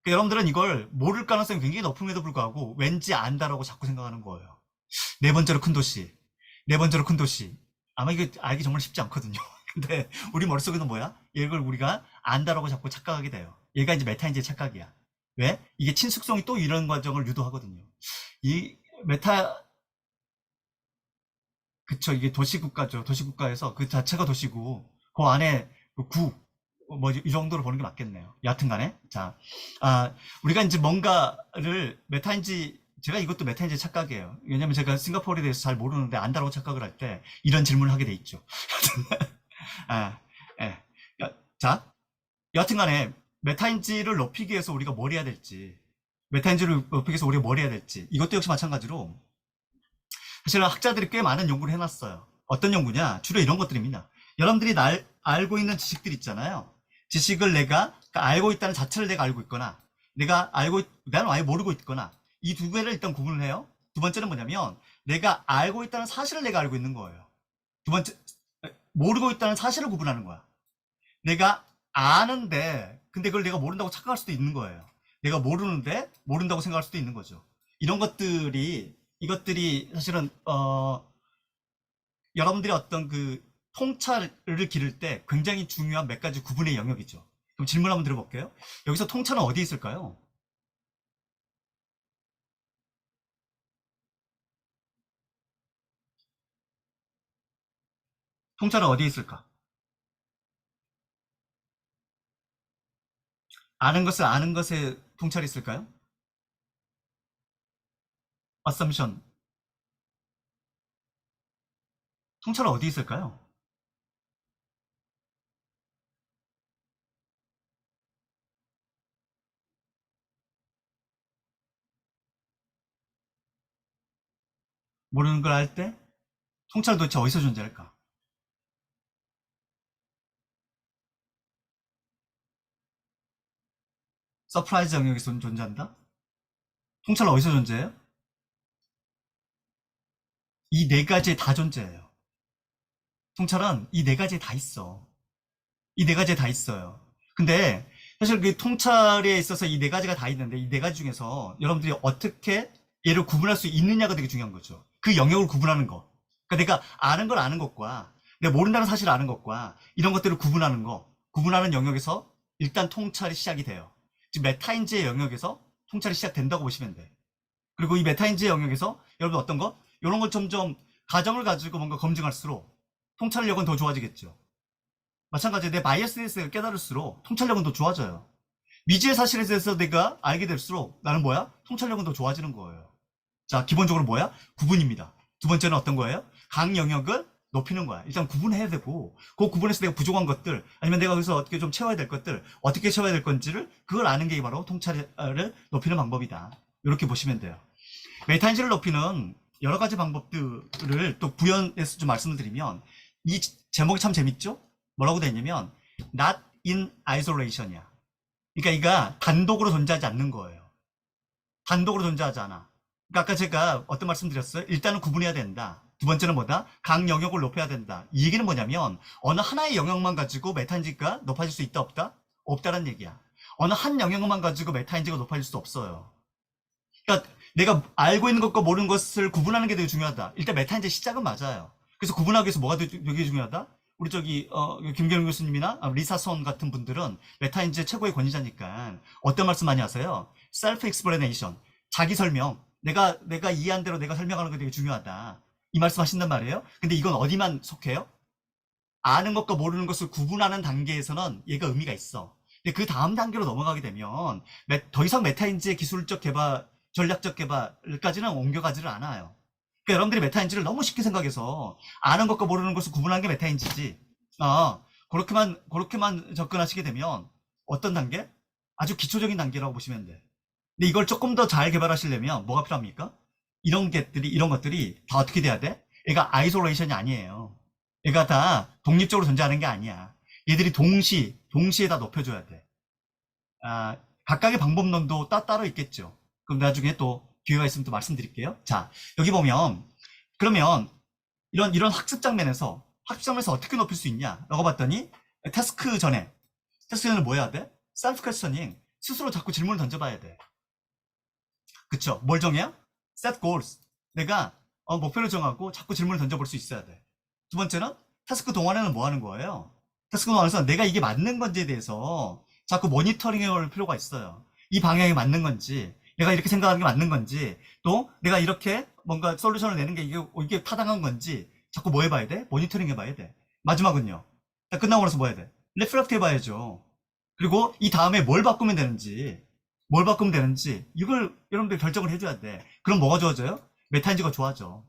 그러니까 여러분들은 이걸 모를 가능성이 굉장히 높음에도 불구하고 왠지 안다라고 자꾸 생각하는 거예요. 네 번째로 큰 도시. 네 번째로 큰 도시. 아마 이게 알기 정말 쉽지 않거든요. 근데 우리 머릿속에는 뭐야? 이걸 우리가 안다라고 자꾸 착각하게 돼요. 얘가 이제 메타인지의 착각이야. 왜? 이게 친숙성이 또 이런 과정을 유도하거든요. 이 메타, 그쵸. 이게 도시국가죠. 도시국가에서 그 자체가 도시고, 그 안에 그 구, 뭐, 이 정도로 보는 게 맞겠네요. 여하튼 간에. 자, 우리가 이제 뭔가를 메타인지, 제가 이것도 메타인지 착각이에요. 왜냐면 제가 싱가포르에 대해서 잘 모르는데 안다라고 착각을 할 때 이런 질문을 하게 돼 있죠. 아, 예. 자, 여하튼 간에 메타인지를 높이기 위해서 우리가 뭘 해야 될지, 메타인지를 높이기 위해서 우리가 뭘 해야 될지, 이것도 역시 마찬가지로 사실은 학자들이 꽤 많은 연구를 해놨어요. 어떤 연구냐? 주로 이런 것들입니다. 여러분들이 알고 있는 지식들 있잖아요. 지식을 그러니까 알고 있다는 자체를 내가 알고 있거나, 나는 아예 모르고 있거나, 이 두 개를 일단 구분을 해요. 두 번째는 뭐냐면, 내가 알고 있다는 사실을 내가 알고 있는 거예요. 두 번째, 모르고 있다는 사실을 구분하는 거야. 내가 아는데, 근데 그걸 내가 모른다고 착각할 수도 있는 거예요. 내가 모르는데, 모른다고 생각할 수도 있는 거죠. 이것들이 사실은, 여러분들이 어떤 그 통찰을 기를 때 굉장히 중요한 몇 가지 구분의 영역이죠. 그럼 질문 한번 드려볼게요. 여기서 통찰은 어디에 있을까요? 통찰은 어디에 있을까? 아는 것을 아는 것에 통찰이 있을까요? assumption. 통찰은 어디에 있을까요? 모르는 걸 알 때? 통찰은 도대체 어디서 존재할까? 서프라이즈 영역에서 존재한다? 통찰은 어디서 존재해요? 이 네 가지에 다 존재해요. 통찰은 이 네 가지에 다 있어. 이 네 가지에 다 있어요. 근데 사실 그 통찰에 있어서 이 네 가지가 다 있는데 이 네 가지 중에서 여러분들이 어떻게 얘를 구분할 수 있느냐가 되게 중요한 거죠. 그 영역을 구분하는 거. 그러니까 내가 아는 걸 아는 것과 내가 모른다는 사실을 아는 것과 이런 것들을 구분하는 거, 구분하는 영역에서 일단 통찰이 시작이 돼요. 지금 메타인지의 영역에서 통찰이 시작된다고 보시면 돼. 그리고 이 메타인지의 영역에서 여러분 어떤 거? 이런 걸 점점 가정을 가지고 뭔가 검증할수록 통찰력은 더 좋아지겠죠. 마찬가지로 내 바이어스에 대해서 깨달을수록 통찰력은 더 좋아져요. 미지의 사실에 대해서 내가 알게 될수록 나는 뭐야? 통찰력은 더 좋아지는 거예요. 자, 기본적으로 뭐야? 구분입니다. 두 번째는 어떤 거예요? 각 영역을 높이는 거야. 일단 구분해야 되고, 그 구분에서 내가 부족한 것들, 아니면 내가 여기서 어떻게 좀 채워야 될 것들, 어떻게 채워야 될 건지를, 그걸 아는 게 바로 통찰을 높이는 방법이다. 이렇게 보시면 돼요. 메타인지를 높이는 여러 가지 방법들을 또 부연해서 좀 말씀을 드리면, 이 제목이 참 재밌죠? 뭐라고 되어 있냐면, not in isolation이야. 그러니까 이가 단독으로 존재하지 않는 거예요. 단독으로 존재하지 않아. 그러니까 아까 제가 어떤 말씀 드렸어요? 일단은 구분해야 된다. 두 번째는 뭐다? 각 영역을 높여야 된다. 이 얘기는 뭐냐면 어느 하나의 영역만 가지고 메타인지가 높아질 수 있다 없다? 없다라는 얘기야. 어느 한 영역만 가지고 메타인지가 높아질 수 없어요. 그러니까 내가 알고 있는 것과 모르는 것을 구분하는 게 되게 중요하다. 일단 메타인지 시작은 맞아요. 그래서 구분하기 위해서 뭐가 되게 중요하다? 우리 저기 김경영 교수님이나 리사선 같은 분들은 메타인지의 최고의 권위자니까 어떤 말씀 많이 하세요? 셀프 익스플레네이션, 자기 설명. 내가 이해한 대로 내가 설명하는 게 되게 중요하다. 이 말씀 하신단 말이에요. 근데 이건 어디만 속해요? 아는 것과 모르는 것을 구분하는 단계에서는 얘가 의미가 있어. 근데 그 다음 단계로 넘어가게 되면 더 이상 메타인지의 기술적 개발, 전략적 개발까지는 옮겨가지를 않아요. 그러니까 여러분들이 메타인지를 너무 쉽게 생각해서 아는 것과 모르는 것을 구분하는 게 메타인지지. 그렇게만 접근하시게 되면 어떤 단계? 아주 기초적인 단계라고 보시면 돼. 근데 이걸 조금 더 잘 개발하시려면 뭐가 필요합니까? 이런 것들이 다 어떻게 돼야 돼? 얘가 아이솔레이션이 아니에요. 얘가 다 독립적으로 존재하는 게 아니야. 얘들이 동시에 다 높여줘야 돼. 각각의 방법론도 따로 있겠죠. 그럼 나중에 또 기회가 있으면 또 말씀드릴게요. 자, 여기 보면, 그러면 이런 학습 장면에서 어떻게 높일 수 있냐? 라고 봤더니, 태스크 전에 뭐 해야 돼? 셀프 퀘스처닝. 스스로 자꾸 질문을 던져봐야 돼. 그쵸? 뭘 정해야? set goals. 내가 목표를 정하고 자꾸 질문을 던져볼 수 있어야 돼. 두 번째는 태스크 동안에는 뭐 하는 거예요? 태스크 동안에서 내가 이게 맞는 건지에 대해서 자꾸 모니터링 해올 필요가 있어요. 이 방향이 맞는 건지, 내가 이렇게 생각하는 게 맞는 건지, 또 내가 이렇게 뭔가 솔루션을 내는 게 이게 타당한 건지 자꾸 뭐 해봐야 돼? 모니터링 해봐야 돼. 마지막은요. 끝나고 나서 뭐 해야 돼? 리플렉트 해봐야죠. 그리고 이 다음에 뭘 바꾸면 되는지 이걸 여러분들이 결정을 해줘야 돼. 그럼 뭐가 좋아져요? 메타인지가 좋아져.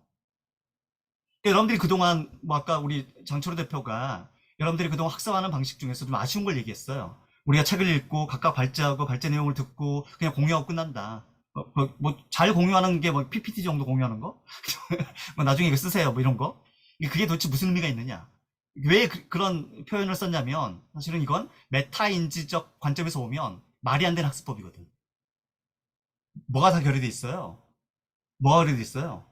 그러니까 여러분들이 그동안 뭐 아까 우리 장철호 대표가 여러분들이 그동안 학습하는 방식 중에서 좀 아쉬운 걸 얘기했어요. 우리가 책을 읽고 각각 발제하고 발제 내용을 듣고 그냥 공유하고 끝난다. 뭐 잘 공유하는 게 뭐 PPT 정도 공유하는 거? 뭐 나중에 이거 쓰세요 뭐 이런 거? 그게 도대체 무슨 의미가 있느냐? 왜 런 표현을 썼냐면 사실은 이건 메타인지적 관점에서 보면 말이 안 되는 학습법이거든. 뭐가 다 결여돼 있어요? 뭐가 결여돼 있어요?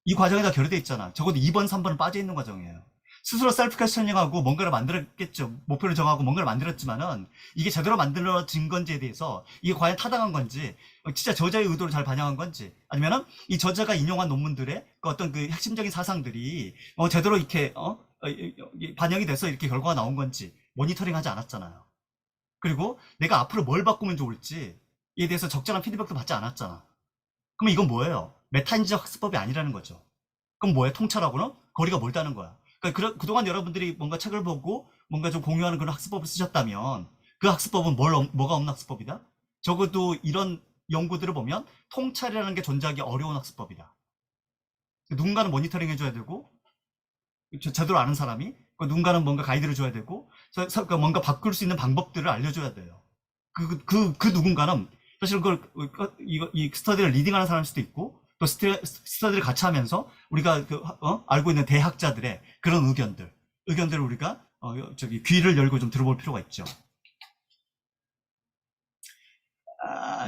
이 과정에 다 결여돼 있잖아. 적어도 2번, 3번은 빠져 있는 과정이에요. 스스로 셀프 퀘스처닝하고 뭔가를 만들었겠죠. 목표를 정하고 뭔가를 만들었지만은 이게 제대로 만들어진 건지에 대해서 이게 과연 타당한 건지, 진짜 저자의 의도를 잘 반영한 건지, 아니면은 이 저자가 인용한 논문들의 그 어떤 그 핵심적인 사상들이 제대로 이렇게 반영이 돼서 이렇게 결과가 나온 건지 모니터링하지 않았잖아요. 그리고 내가 앞으로 뭘 바꾸면 좋을지에 대해서 적절한 피드백도 받지 않았잖아. 그럼 이건 뭐예요? 메타인지적 학습법이 아니라는 거죠. 그럼 뭐예요? 통찰하고는 거리가 멀다는 거야. 그러니까 그동안 여러분들이 뭔가 책을 보고 뭔가 좀 공유하는 그런 학습법을 쓰셨다면 그 학습법은 뭐가 없는 학습법이다? 적어도 이런 연구들을 보면 통찰이라는 게 존재하기 어려운 학습법이다. 누군가는 모니터링 해줘야 되고 제대로 아는 사람이 누군가는 뭔가 가이드를 줘야 되고 뭔가 바꿀 수 있는 방법들을 알려줘야 돼요. 그 누군가는 사실 이 스터디를 리딩하는 사람일 수도 있고 또 스터디를 같이 하면서 우리가 알고 있는 대학자들의 그런 의견들을 우리가 귀를 열고 좀 들어볼 필요가 있죠.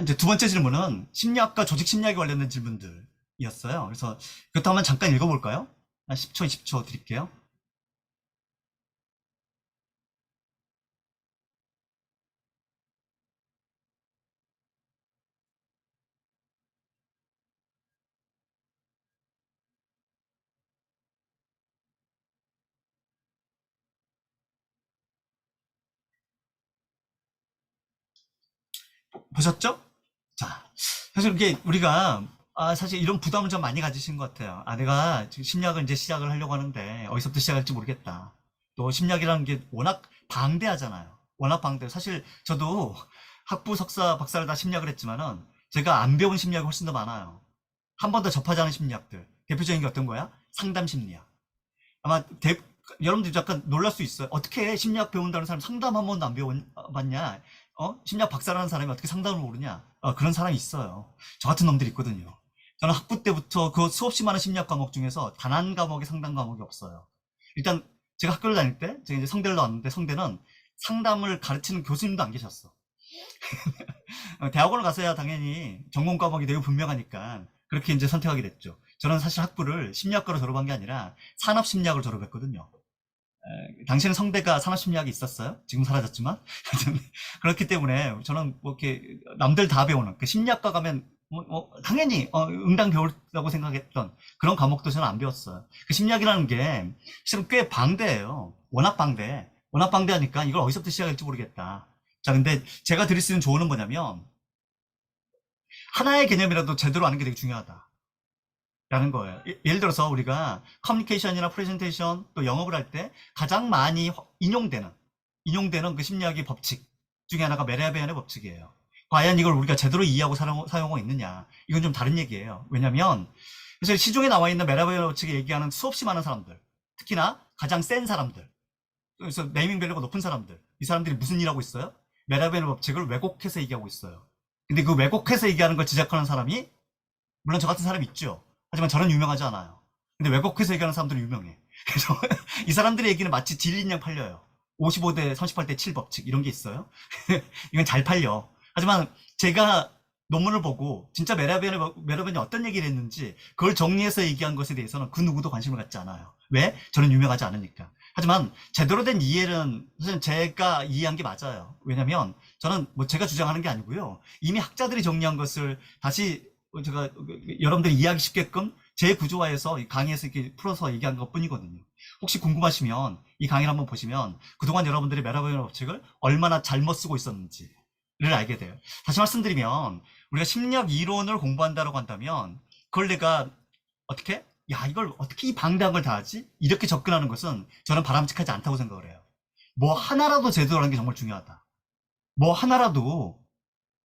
이제 두 번째 질문은 심리학과 조직 심리학에 관련된 질문들이었어요. 그래서 그것도 한번 잠깐 읽어볼까요? 한 10초, 20초 드릴게요. 보셨죠? 자, 사실 이게 우리가 사실 이런 부담을 좀 많이 가지신 것 같아요. 내가 지금 심리학을 이제 시작을 하려고 하는데 어디서부터 시작할지 모르겠다. 또 심리학이라는 게 워낙 방대하잖아요. 워낙 방대. 사실 저도 학부, 석사, 박사를 다 심리학을 했지만은 제가 안 배운 심리학이 훨씬 더 많아요. 한 번도 접하지 않은 심리학들. 대표적인 게 어떤 거야? 상담 심리학. 아마 여러분들 약간 놀랄 수 있어요. 어떻게 심리학 배운다는 사람 상담 한 번도 안 배워봤냐? 심리학 박사라는 사람이 어떻게 상담을 모르냐? 그런 사람이 있어요. 저 같은 놈들이 있거든요. 저는 학부 때부터 그 수없이 많은 심리학 과목 중에서 단 한 과목의 상담 과목이 없어요. 일단 제가 학교를 다닐 때 제가 이제 성대를 나왔는데 성대는 상담을 가르치는 교수님도 안 계셨어. 대학원을 갔어야 당연히 전공 과목이 되게 분명하니까 그렇게 이제 선택하게 됐죠. 저는 사실 학부를 심리학과로 졸업한 게 아니라 산업심리학을 졸업했거든요. 당시에는 성대가 산업심리학이 있었어요. 지금 사라졌지만. 그렇기 때문에 저는 뭐 이렇게 남들 다 배우는 그 심리학과 가면 당연히 응당 배우라고 생각했던 그런 과목도 저는 안 배웠어요. 그 심리학이라는 게 실은 꽤 방대해요. 워낙 방대. 워낙 방대하니까 이걸 어디서부터 시작할지 모르겠다. 자, 근데 제가 드릴 수 있는 조언은 뭐냐면 하나의 개념이라도 제대로 아는 게 되게 중요하다. 라는 거예요. 예를 들어서 우리가 커뮤니케이션이나 프레젠테이션 또 영업을 할 때 가장 많이 인용되는 그 심리학의 법칙 중에 하나가 메라비안의 법칙이에요. 과연 이걸 우리가 제대로 이해하고 사용하고 있느냐. 이건 좀 다른 얘기예요. 왜냐면 사실 시중에 나와 있는 메라비안의 법칙을 얘기하는 수없이 많은 사람들, 특히나 가장 센 사람들, 그래서 네이밍 밸류가 높은 사람들, 이 사람들이 무슨 일 하고 있어요? 메라비안의 법칙을 왜곡해서 얘기하고 있어요. 근데 그 왜곡해서 얘기하는 걸 지적하는 사람이 물론 저 같은 사람이 있죠. 하지만 저는 유명하지 않아요. 근데 왜곡해서 얘기하는 사람들은 유명해. 그래서 이 사람들의 얘기는 마치 진리인양 팔려요. 55대 38대 7 법칙 이런 게 있어요. 이건 잘 팔려. 하지만 제가 논문을 보고 진짜 메라비안이 어떤 얘기를 했는지 그걸 정리해서 얘기한 것에 대해서는 그 누구도 관심을 갖지 않아요. 왜? 저는 유명하지 않으니까. 하지만 제대로 된 이해는 사실 제가 이해한 게 맞아요. 왜냐면 저는 뭐 제가 주장하는 게 아니고요. 이미 학자들이 정리한 것을 다시 제가 여러분들이 이해하기 쉽게끔 제 구조화해서 강의에서 이렇게 풀어서 얘기한 것 뿐이거든요. 혹시 궁금하시면 이 강의를 한번 보시면 그동안 여러분들이 메라비안의 법칙을 얼마나 잘못 쓰고 있었는지를 알게 돼요. 다시 말씀드리면 우리가 심리학 이론을 공부한다고 한다면 그걸 내가 어떻게? 야, 이걸 어떻게 이 방대한 걸 다 하지? 이렇게 접근하는 것은 저는 바람직하지 않다고 생각을 해요. 뭐 하나라도 제대로 하는 게 정말 중요하다. 뭐 하나라도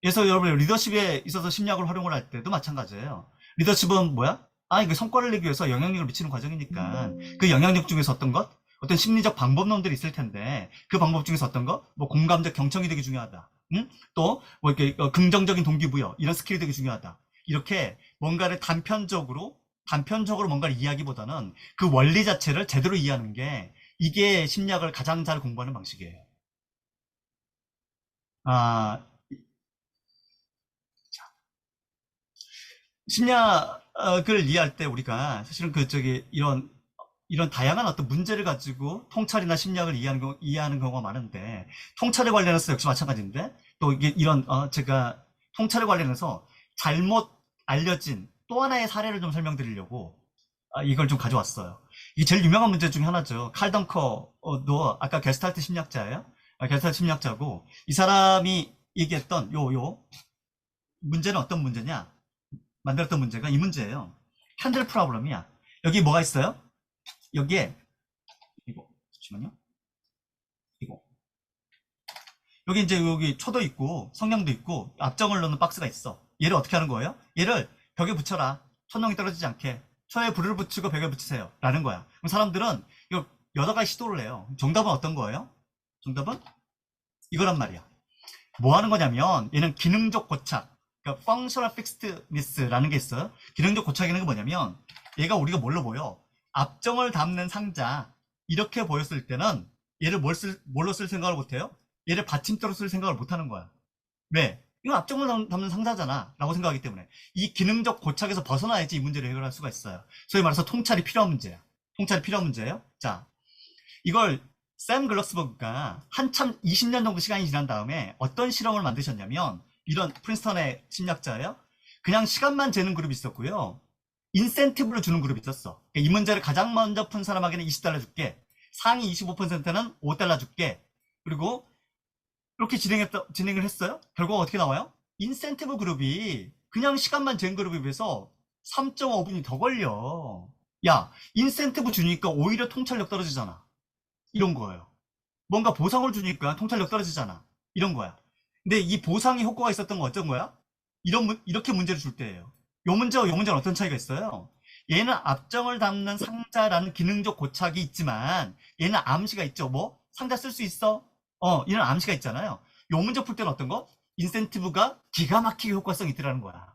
그래서 여러분 리더십에 있어서 심리학을 활용을 할 때도 마찬가지예요. 리더십은 뭐야? 이거 성과를 내기 위해서 영향력을 미치는 과정이니까 그 영향력 중에서 어떤 것? 어떤 심리적 방법론들이 있을 텐데 그 방법 중에서 어떤 것? 뭐 공감적 경청이 되게 중요하다. 응? 또 뭐 이렇게 긍정적인 동기부여 이런 스킬이 되게 중요하다. 이렇게 뭔가를 단편적으로 뭔가를 이해하기보다는 그 원리 자체를 제대로 이해하는 게 이게 심리학을 가장 잘 공부하는 방식이에요. 아, 심리학을 이해할 때 우리가 사실은 이런 다양한 어떤 문제를 가지고 통찰이나 심리학을 이해하는 경우가 많은데 통찰에 관련해서 역시 마찬가지인데 또 이게 제가 통찰에 관련해서 잘못 알려진 또 하나의 사례를 좀 설명드리려고 이걸 좀 가져왔어요. 이게 제일 유명한 문제 중에 하나죠. 칼 덩커도 아까 게스탈트 심리학자예요. 게스탈트 심리학자고 이 사람이 얘기했던 요 문제는 어떤 문제냐? 만들었던 문제가 이 문제예요. 캔들 프로블럼이야. 여기 뭐가 있어요? 여기에 이거 잠시만요. 이거 여기 이제 여기 초도 있고 성냥도 있고 압정을 넣는 박스가 있어. 얘를 어떻게 하는 거예요? 얘를 벽에 붙여라. 천둥이 떨어지지 않게. 초에 불을 붙이고 벽에 붙이세요. 라는 거야. 그럼 사람들은 이거 여러 가지 시도를 해요. 정답은 어떤 거예요? 정답은 이거란 말이야. 뭐 하는 거냐면 얘는 기능적 고착. 그러니까 functional fixedness라는 게 있어요. 기능적 고착이라는 게 뭐냐면 얘가 우리가 뭘로 보여? 앞정을 담는 상자 이렇게 보였을 때는 얘를 뭘로 쓸 생각을 못해요? 얘를 받침대로 쓸 생각을 못하는 거야. 왜? 이거 앞정을 담는 상자잖아 라고 생각하기 때문에 이 기능적 고착에서 벗어나야지 이 문제를 해결할 수가 있어요. 소위 말해서 통찰이 필요한 문제야. 통찰이 필요한 문제예요. 자, 이걸 샘 글럭스버그가 한참 20년 정도 시간이 지난 다음에 어떤 실험을 만드셨냐면 이런 프린스턴의 심리학자예요. 그냥 시간만 재는 그룹이 있었고요. 인센티브를 주는 그룹이 있었어. 이 문제를 가장 먼저 푼 사람에게는 $20 줄게. 상위 25%는 $5 줄게. 그리고 이렇게 진행을 했어요. 결과가 어떻게 나와요? 인센티브 그룹이 그냥 시간만 잰 그룹에 비해서 3.5분이 더 걸려. 야, 인센티브 주니까 오히려 통찰력 떨어지잖아. 이런 거예요. 뭔가 보상을 주니까 통찰력 떨어지잖아. 이런 거야. 근데 이 보상이 효과가 있었던 건 어떤 거야? 이렇게 문제를 줄 때예요. 요 문제와 요 문제는 어떤 차이가 있어요? 얘는 앞정을 담는 상자라는 기능적 고착이 있지만 얘는 암시가 있죠. 뭐? 상자 쓸 수 있어? 이런 암시가 있잖아요. 요 문제 풀 때는 어떤 거? 인센티브가 기가 막히게 효과성이 있더라는 거야.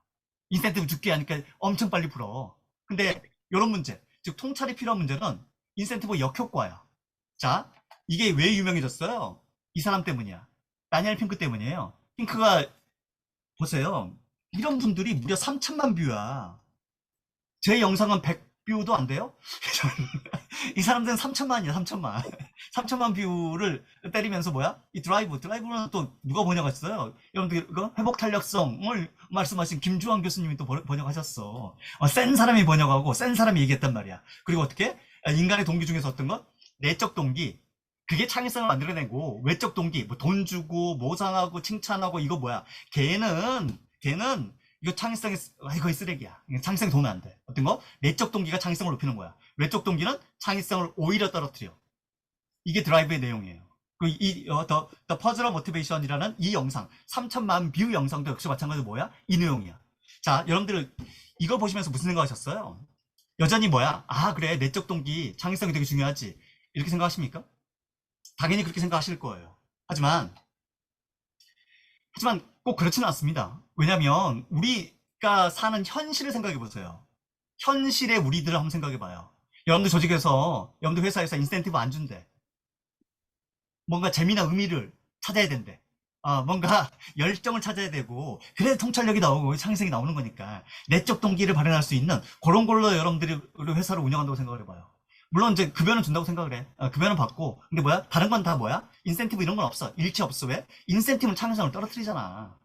인센티브 줄게 하니까 엄청 빨리 풀어. 근데 요런 문제, 즉 통찰이 필요한 문제는 인센티브 역효과야. 자, 이게 왜 유명해졌어요? 이 사람 때문이야. 다니엘 핑크 때문이에요. 핑크가 보세요. 이런 분들이 무려 3천만 뷰야. 제 영상은 100뷰도 안 돼요? 이 사람들은 3천만이야, 3천만. 3천만 뷰를 때리면서 뭐야? 이 드라이브는 또 누가 번역했어요? 여러분들 이거 회복 탄력성을 말씀하신 김주환 교수님이 또 번역하셨어. 센 사람이 번역하고 센 사람이 얘기했단 말이야. 그리고 어떻게? 인간의 동기 중에서 어떤 것? 내적 동기. 그게 창의성을 만들어내고 외적 동기, 뭐 돈 주고 모상하고 칭찬하고 이거 뭐야? 걔는 이거 창의성이 이거 쓰레기야. 창의성이 도움이 안 돼. 어떤 거? 내적 동기가 창의성을 높이는 거야. 외적 동기는 창의성을 오히려 떨어뜨려. 이게 드라이브의 내용이에요. The Puzzle of Motivation이라는 이 영상, 3천만 뷰 영상도 역시 마찬가지로 뭐야? 이 내용이야. 자, 여러분들 이거 보시면서 무슨 생각하셨어요? 여전히 뭐야? 아, 그래. 내적 동기, 창의성이 되게 중요하지. 이렇게 생각하십니까? 당연히 그렇게 생각하실 거예요. 하지만 꼭 그렇지는 않습니다. 왜냐면 우리가 사는 현실을 생각해 보세요. 현실의 우리들을 한번 생각해 봐요. 여러분들 조직에서, 여러분들 회사에서 인센티브 안 준대. 뭔가 재미나 의미를 찾아야 된대. 뭔가 열정을 찾아야 되고, 그래야 통찰력이 나오고 창의성이 나오는 거니까 내적 동기를 발현할 수 있는 그런 걸로 여러분들이 우리 회사를 운영한다고 생각을 해봐요. 물론 이제 급여는 준다고 생각을 해. 급여는 받고. 근데 뭐야? 다른 건 다 뭐야? 인센티브 이런 건 없어. 일치 없어. 왜? 인센티브는 창의성을 떨어뜨리잖아.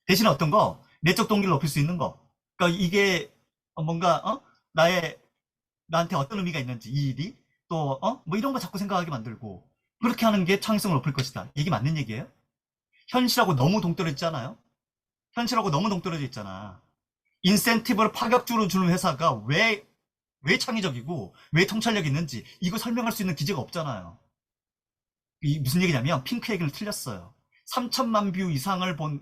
대신에 어떤 거? 내적 동기를 높일 수 있는 거. 그러니까 이게 뭔가 나한테 어떤 의미가 있는지 이 일이 또 뭐 이런 거 자꾸 생각하게 만들고 그렇게 하는 게 창의성을 높일 것이다. 이게 맞는 얘기예요? 현실하고 너무 동떨어져 있잖아요. 현실하고 너무 동떨어져 있잖아. 인센티브를 파격적으로 주는 회사가 왜 창의적이고 왜 통찰력이 있는지 이거 설명할 수 있는 기재가 없잖아요. 이 무슨 얘기냐면 핑크 얘기는 틀렸어요. 3천만 뷰 이상을 본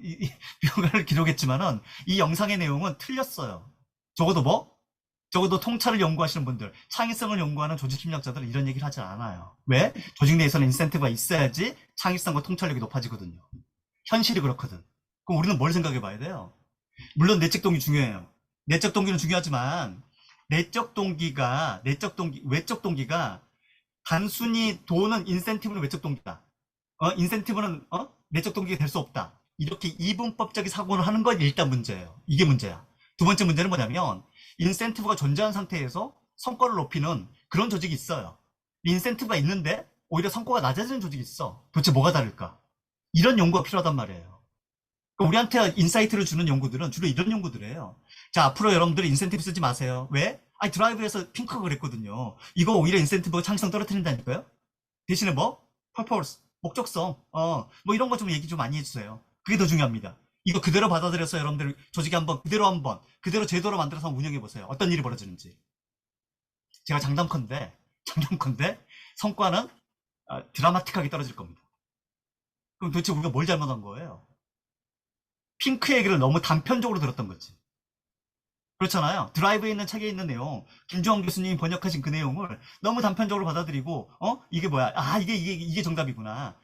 뷰를 기록했지만은 이 영상의 내용은 틀렸어요. 적어도 통찰을 연구하시는 분들, 창의성을 연구하는 조직 심리학자들은 이런 얘기를 하지 않아요. 왜? 조직 내에서는 인센티브가 있어야지 창의성과 통찰력이 높아지거든요. 현실이 그렇거든. 그럼 우리는 뭘 생각해 봐야 돼요? 물론 내적 동기 중요해요. 내적 동기는 중요하지만 외적 동기가 단순히 돈은 인센티브는 외적 동기다. 인센티브는 내적 동기가 될 수 없다. 이렇게 이분법적인 사고를 하는 건 일단 문제예요. 이게 문제야. 두 번째 문제는 뭐냐면 인센티브가 존재한 상태에서 성과를 높이는 그런 조직이 있어요. 인센티브가 있는데 오히려 성과가 낮아지는 조직이 있어. 도대체 뭐가 다를까? 이런 연구가 필요하단 말이에요. 그러니까 우리한테 인사이트를 주는 연구들은 주로 이런 연구들이에요. 자, 앞으로 여러분들이 인센티브 쓰지 마세요. 왜? 드라이브에서 핑크가 그랬거든요. 이거 오히려 인센티브가 창의성 떨어뜨린다니까요? 대신에 뭐? 퍼포스, 목적성, 뭐 이런 거 좀 얘기 좀 많이 해주세요. 그게 더 중요합니다. 이거 그대로 받아들여서 여러분들 조직에 그대로 제도로 만들어서 운영해보세요. 어떤 일이 벌어지는지. 제가 장담컨대 성과는 드라마틱하게 떨어질 겁니다. 그럼 도대체 우리가 뭘 잘못한 거예요? 핑크 얘기를 너무 단편적으로 들었던 거지. 그렇잖아요. 드라이브에 있는 책에 있는 내용, 김주환 교수님이 번역하신 그 내용을 너무 단편적으로 받아들이고, 이게 뭐야? 이게 정답이구나.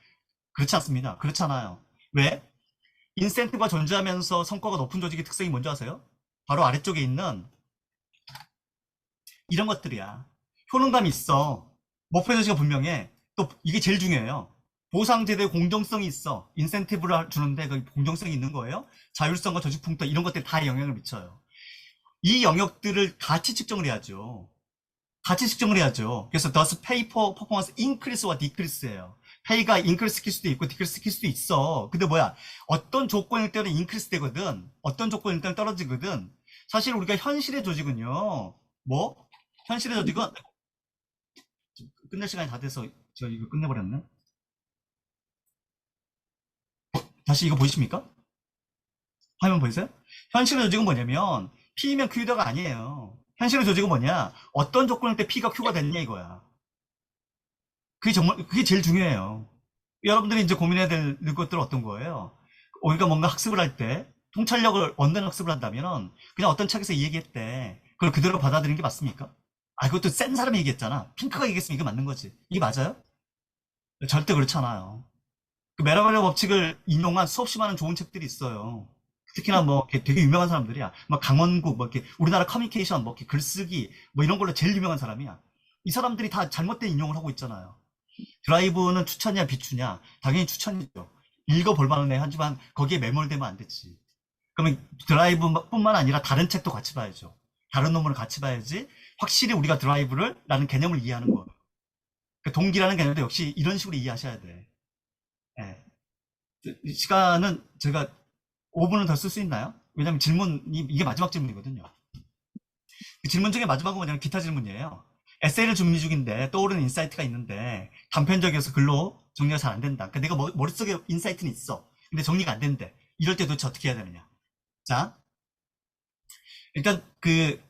그렇지 않습니다. 그렇잖아요. 왜? 인센티브가 존재하면서 성과가 높은 조직의 특성이 뭔지 아세요? 바로 아래쪽에 있는 이런 것들이야. 효능감이 있어. 목표 조치가 분명해. 또 이게 제일 중요해요. 보상제도의 공정성이 있어. 인센티브를 주는데 그 공정성이 있는 거예요. 자율성과 조직 풍토 이런 것들이 다 영향을 미쳐요. 이 영역들을 같이 측정을 해야죠. 같이 측정을 해야죠. 그래서 thus pay for performance increase와 decrease예요. pay가 increase 시킬 수도 있고 decrease 시킬 수도 있어. 근데 뭐야? 어떤 조건일 때는 increase 되거든. 어떤 조건일 때는 떨어지거든. 사실 우리가 현실의 조직은요. 뭐? 현실의 조직은 끝낼 시간이 다 돼서 저 이거 끝내버렸네. 다시 이거 보이십니까? 화면 보이세요? 현실의 조직은 뭐냐면 P면 Q다가 아니에요. 현실의 조직은 뭐냐? 어떤 조건일 때 P가 Q가 됐냐 이거야. 그게 정말 그게 제일 중요해요. 여러분들이 이제 고민해야 될 것들은 어떤 거예요? 우리가 뭔가 학습을 할 때 통찰력을 얻는 학습을 한다면 그냥 어떤 책에서 이 얘기했대. 그걸 그대로 받아들이는 게 맞습니까? 아, 그것도 센 사람이 얘기했잖아. 핑크가 얘기했으면 이게 맞는 거지. 이게 맞아요? 절대 그렇잖아요. 그 메라벨의 법칙을 인용한 수없이 많은 좋은 책들이 있어요. 특히나 뭐 이렇게 되게 유명한 사람들이야. 막 강원국, 뭐 이렇게 우리나라 커뮤니케이션, 뭐 이렇게 글쓰기, 뭐 이런 걸로 제일 유명한 사람이야. 이 사람들이 다 잘못된 인용을 하고 있잖아요. 드라이브는 추천이냐 비추냐? 당연히 추천이죠. 읽어볼 만은 해. 하지만 거기에 매몰되면 안 되지. 그러면 드라이브뿐만 아니라 다른 책도 같이 봐야죠. 다른 논문을 같이 봐야지 확실히 우리가 드라이브를 라는 개념을 이해하는 거예요. 그러니까 동기라는 개념도 역시 이런 식으로 이해하셔야 돼. 예. 이 시간은 제가 5분은 더 쓸 수 있나요? 왜냐면 질문이 이게 마지막 질문이거든요. 그 질문 중에 마지막은 뭐냐면 기타 질문이에요. 에세이를 준비 중인데 떠오르는 인사이트가 있는데 단편적이어서 글로 정리가 잘 안 된다. 그러니까 내가 머릿속에 인사이트는 있어. 근데 정리가 안 된대. 이럴 때 도대체 어떻게 해야 되느냐. 자, 일단 그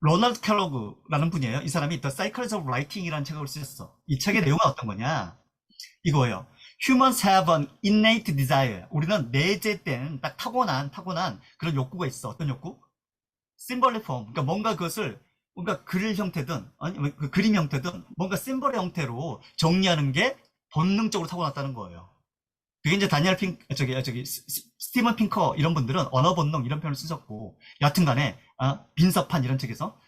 로널드 켈로그라는 분이에요. 이 사람이 The Psychology of Writing이라는 책을 쓰셨어. 이 책의 내용은 어떤 거냐? 이거예요. Humans have an innate desire. 우리는 내재된 딱 타고난 그런 욕구가 있어. 어떤 욕구? 심벌의 폼. 그러니까 뭔가 그것을 뭔가 글 형태든 아니 그 그림 형태든 뭔가 심벌의 형태로 정리하는 게 본능적으로 타고났다는 거예요. 그게 이제 다니엘 스티븐 핑커 이런 분들은 언어 본능 이런 표현을 쓰셨고 여하튼간에 빈서판 이런 책에서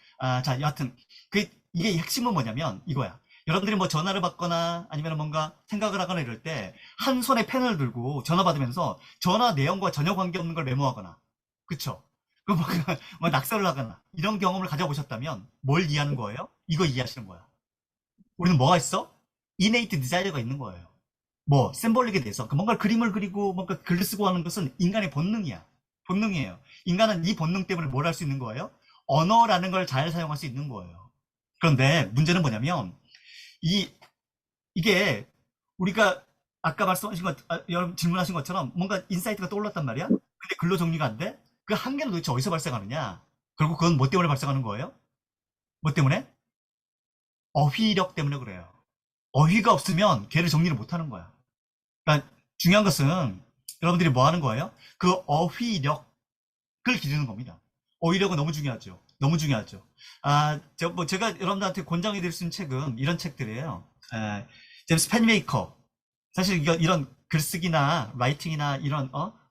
자 여하튼 이게 핵심은 뭐냐면 이거야. 여러분들이 뭐 전화를 받거나 아니면 뭔가 생각을 하거나 이럴 때 한 손에 펜을 들고 전화 받으면서 전화 내용과 전혀 관계없는 걸 메모하거나 그쵸? 그 뭐 낙서를 하거나 이런 경험을 가져보셨다면 뭘 이해하는 거예요? 이거 이해하시는 거야. 우리는 뭐가 있어? innate desire가 있는 거예요. 뭐 심볼릭에 대해서 뭔가 그림을 그리고 뭔가 글을 쓰고 하는 것은 인간의 본능이야. 본능이에요. 인간은 이 본능 때문에 뭘 할 수 있는 거예요? 언어라는 걸 잘 사용할 수 있는 거예요. 그런데 문제는 뭐냐면 이게 우리가 아까 말씀하신 것, 여러분 질문하신 것처럼 뭔가 인사이트가 떠올랐단 말이야? 근데 글로 정리가 안 돼? 그 한계는 도대체 어디서 발생하느냐? 결국 그건 뭐 때문에 발생하는 거예요? 뭐 때문에? 어휘력 때문에 그래요. 어휘가 없으면 걔를 정리를 못 하는 거야. 그러니까 중요한 것은 여러분들이 뭐 하는 거예요? 그 어휘력을 기르는 겁니다. 어휘력은 너무 중요하죠. 너무 중요하죠. 제가 여러분들한테 권장해 드릴 수 있는 책은 이런 책들이에요. 제임스 펜메이커. 사실 이런 글쓰기나 라이팅이나 이런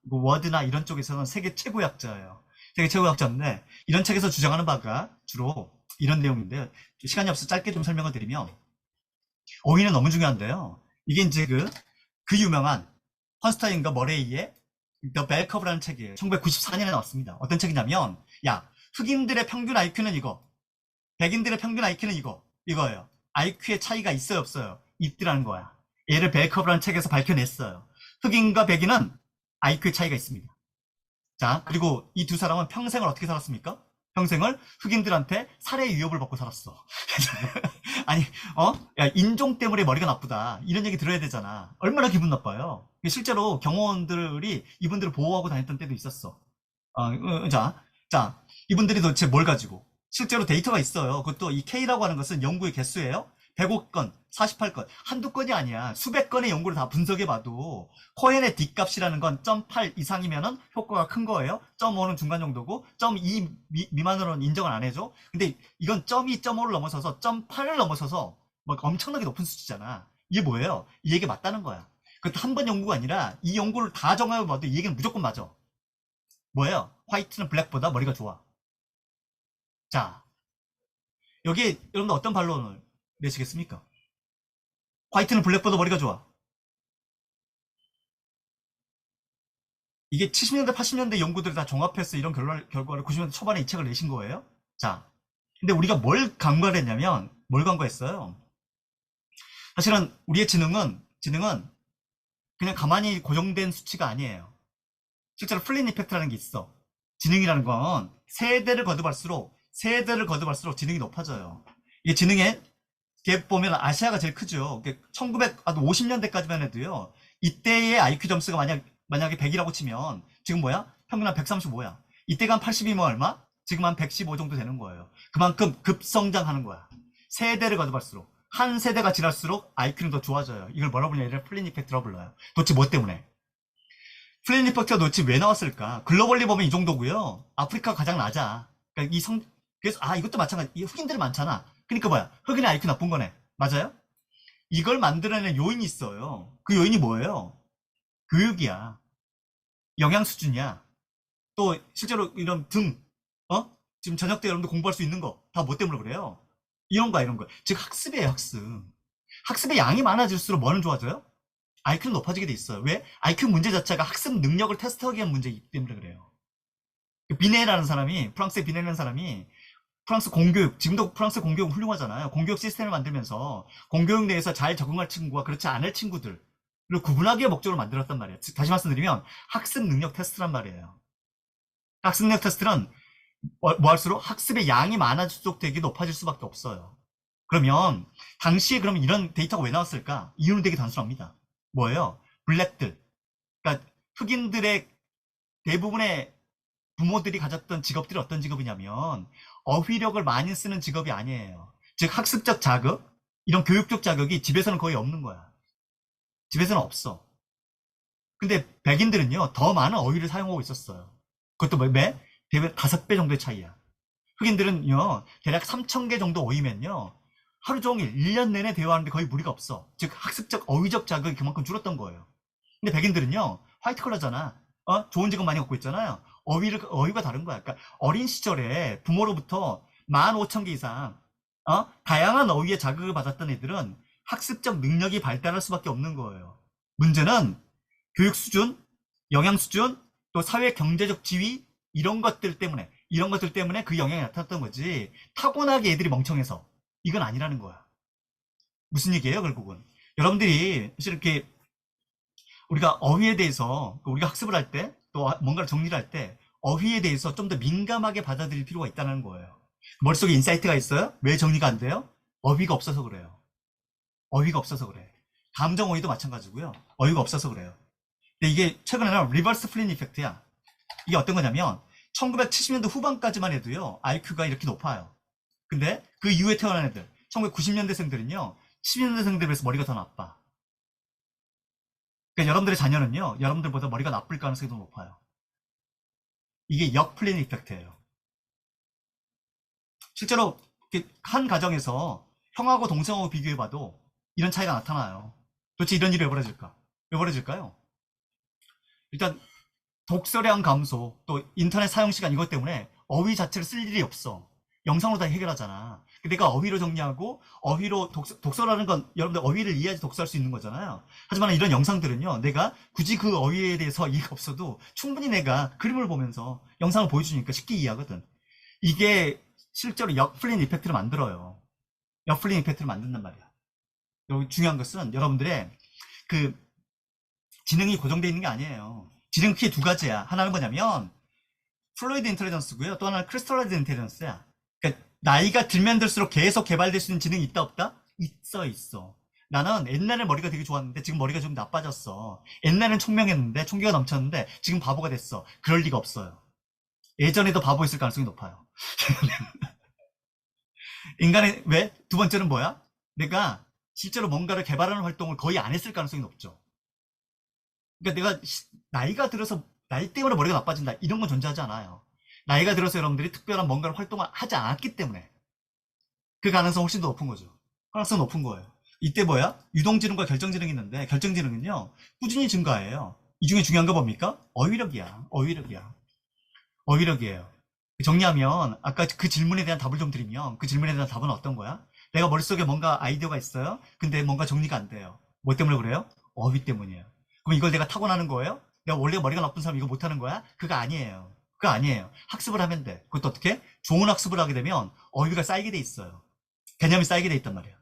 뭐 워드나 이런 쪽에서는 세계 최고 약자예요. 세계 최고 약자인데 이런 책에서 주장하는 바가 주로 이런 내용인데 시간이 없어서 짧게 좀 설명을 드리면 어휘는 너무 중요한데요. 이게 이제 그 유명한 헌스타인과 머레이의 The Bell Curve라는 책이에요. 1994년에 나왔습니다. 어떤 책이냐면 야 흑인들의 평균 IQ는 이거 백인들의 평균 IQ는 이거예요. IQ의 차이가 있어요 없어요? 있더라는 거야. 얘를 벨커브라는 책에서 밝혀냈어요. 흑인과 백인은 IQ의 차이가 있습니다. 자 그리고 이 두 사람은 평생을 어떻게 살았습니까? 평생을 흑인들한테 살해 위협을 받고 살았어. 아니 야 인종 때문에 머리가 나쁘다 이런 얘기 들어야 되잖아. 얼마나 기분 나빠요. 실제로 경호원들이 이분들을 보호하고 다녔던 때도 있었어. 자 이분들이 도대체 뭘 가지고 실제로 데이터가 있어요. 그것도 이 K라고 하는 것은 연구의 개수예요. 105건, 48건, 한두 건이 아니야. 수백 건의 연구를 다 분석해봐도 코헨의 D값이라는 건 0.8 이상이면은 효과가 큰 거예요. 0.5는 중간 정도고 0.2 미만으로는 인정을 안 해줘. 근데 이건 0.2, 0.5를 넘어서서 0.8을 넘어서서 막 엄청나게 높은 수치잖아. 이게 뭐예요? 이 얘기 맞다는 거야. 그것도 한 번 연구가 아니라 이 연구를 다 정하고 봐도 이 얘기는 무조건 맞아. 뭐예요? 화이트는 블랙보다 머리가 좋아. 자, 여기에 여러분들 어떤 반론을 내시겠습니까? 화이트는 블랙보다 머리가 좋아. 이게 70년대, 80년대 연구들을 다 종합해서 이런 결과를 90년대 초반에 이 책을 내신 거예요. 자, 근데 우리가 뭘 했냐면, 뭘 간과했어요? 사실은 우리의 지능은 그냥 가만히 고정된 수치가 아니에요. 실제로 플린 이펙트라는 게 있어. 지능이라는 건 세대를 거듭할수록 지능이 높아져요. 이게 지능의 갭 보면 아시아가 제일 크죠. 1950년대까지만 해도요. 이때의 IQ 점수가 만약에 100이라고 치면 지금 뭐야? 평균 한 135야. 이때가 한 82면 얼마? 지금 한 115 정도 되는 거예요. 그만큼 급성장하는 거야. 세대를 거듭할수록. 한 세대가 지날수록 IQ는 더 좋아져요. 이걸 뭐라 불리냐? 이를 플린 이펙트라고 불러요. 도대체 뭐 때문에? 플린 이펙트가 도대체 왜 나왔을까? 글로벌리 보면 이 정도고요. 아프리카가 가장 낮아. 그러니까 그래서 이것도 마찬가지. 이 흑인들이 많잖아. 그러니까 뭐야? 흑인의 IQ 나쁜 거네. 맞아요? 이걸 만들어내는 요인이 있어요. 그 요인이 뭐예요? 교육이야. 영양 수준이야. 또 실제로 이런 지금 저녁 때 여러분들 공부할 수 있는 거 다 뭐 때문에 그래요? 이런 거. 즉 학습이에요, 학습. 학습의 양이 많아질수록 뭐는 좋아져요? IQ는 높아지게 돼 있어요. 왜? IQ 문제 자체가 학습 능력을 테스트하기 위한 문제이기 때문에 그래요. 비네라는 사람이, 프랑스의 비네라는 사람이 프랑스 공교육, 지금도 프랑스 공교육 훌륭하잖아요. 공교육 시스템을 만들면서 공교육 내에서 잘 적응할 친구와 그렇지 않을 친구들을 구분하기 위한 목적으로 만들었단 말이에요. 다시 말씀드리면 학습 능력 테스트란 말이에요. 학습 능력 테스트는 뭐 할수록 학습의 양이 많아질수록 되게 높아질 수밖에 없어요. 그러면 당시에 그러면 이런 데이터가 왜 나왔을까? 이유는 되게 단순합니다. 뭐예요? 블랙들, 그러니까 흑인들의 대부분의 부모들이 가졌던 직업들이 어떤 직업이냐면 어휘력을 많이 쓰는 직업이 아니에요. 즉 학습적 자극, 이런 교육적 자극이 집에서는 거의 없는 거야. 집에서는 없어. 근데 백인들은요 더 많은 어휘를 사용하고 있었어요. 그것도 대략 5배 정도의 차이야. 흑인들은요 대략 3,000개 정도 어휘면요 하루 종일 1년 내내 대화하는데 거의 무리가 없어. 즉 학습적 어휘적 자극이 그만큼 줄었던 거예요. 근데 백인들은요 화이트 컬러잖아. 좋은 직업 많이 갖고 있잖아요. 어휘가 다른 거야. 그러니까 어린 시절에 부모로부터 15,000개 이상 다양한 어휘의 자극을 받았던 애들은 학습적 능력이 발달할 수밖에 없는 거예요. 문제는 교육 수준, 영양 수준, 또 사회 경제적 지위 이런 것들 때문에 그 영향이 나타났던 거지. 타고나게 애들이 멍청해서 이건 아니라는 거야. 무슨 얘기예요, 결국은? 여러분들이 사실 이렇게 우리가 어휘에 대해서 우리가 학습을 할 때 또 뭔가를 정리를 할 때 어휘에 대해서 좀 더 민감하게 받아들일 필요가 있다는 거예요. 머릿속에 인사이트가 있어요? 왜 정리가 안 돼요? 어휘가 없어서 그래요. 어휘가 없어서 그래. 감정 어휘도 마찬가지고요. 어휘가 없어서 그래요. 근데 이게 최근에는 리버스 플린 이펙트야. 이게 어떤 거냐면 1970년대 후반까지만 해도요 IQ가 이렇게 높아요. 근데 그 이후에 태어난 애들 1990년대생들은요 70년대생들에 비해서 머리가 더 나빠. 그러니까 여러분들의 자녀는요 여러분들보다 머리가 나쁠 가능성이 더 높아요. 이게 역플린 이펙트예요. 실제로 한 가정에서 형하고 동생하고 비교해봐도 이런 차이가 나타나요. 도대체 이런 일이 왜 벌어질까? 왜 벌어질까요? 일단 독서량 감소, 또 인터넷 사용 시간 이것 때문에 어휘 자체를 쓸 일이 없어. 영상으로 다 해결하잖아. 내가 어휘로 정리하고 어휘로 독서라는 건 여러분들 어휘를 이해해야지 독서할 수 있는 거잖아요. 하지만 이런 영상들은요, 내가 굳이 그 어휘에 대해서 이해가 없어도 충분히 내가 그림을 보면서 영상을 보여주니까 쉽게 이해하거든. 이게 실제로 역플린 이펙트를 만들어요. 역플린 이펙트를 만든단 말이야. 여기 중요한 것은 여러분들의 그 지능이 고정되어 있는 게 아니에요. 지능 크게 두 가지야. 하나는 뭐냐면 플루이드 인텔리전스고요. 또 하나는 크리스탈라이즈 인텔리전스야. 그러니까 나이가 들면 들수록 계속 개발될 수 있는 지능이 있다 없다? 있어. 나는 옛날에 머리가 되게 좋았는데 지금 머리가 좀 나빠졌어. 옛날엔 총명했는데 총기가 넘쳤는데 지금 바보가 됐어. 그럴 리가 없어요. 예전에도 바보였을 가능성이 높아요. 인간의 왜? 두 번째는 뭐야? 내가 실제로 뭔가를 개발하는 활동을 거의 안 했을 가능성이 높죠. 그러니까 내가 나이가 들어서 나이 때문에 머리가 나빠진다 이런 건 존재하지 않아요. 나이가 들어서 여러분들이 특별한 뭔가를 활동을 하지 않았기 때문에 그 가능성 훨씬 더 높은 거죠. 가능성 높은 거예요. 이때 뭐야? 유동지능과 결정지능이 있는데 결정지능은요 꾸준히 증가해요. 이 중에 중요한 거 뭡니까? 어휘력이야. 어휘력이야. 어휘력이에요. 정리하면 아까 그 질문에 대한 답을 좀 드리면 그 질문에 대한 답은 어떤 거야? 내가 머릿속에 뭔가 아이디어가 있어요. 근데 뭔가 정리가 안 돼요. 뭐 때문에 그래요? 어휘 때문이에요. 그럼 이걸 내가 타고나는 거예요? 내가 원래 머리가 나쁜 사람 이거 못하는 거야? 그거 아니에요. 그거 아니에요. 학습을 하면 돼. 그것도 어떻게? 좋은 학습을 하게 되면 어휘가 쌓이게 돼 있어요. 개념이 쌓이게 돼 있단 말이야.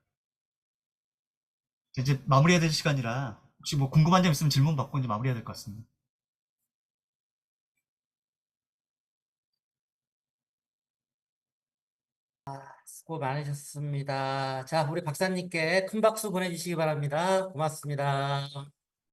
이제 마무리해야 될 시간이라 혹시 뭐 궁금한 점 있으면 질문 받고 이제 마무리해야 될 것 같습니다. 수고 많으셨습니다. 자, 우리 박사님께 큰 박수 보내주시기 바랍니다. 고맙습니다.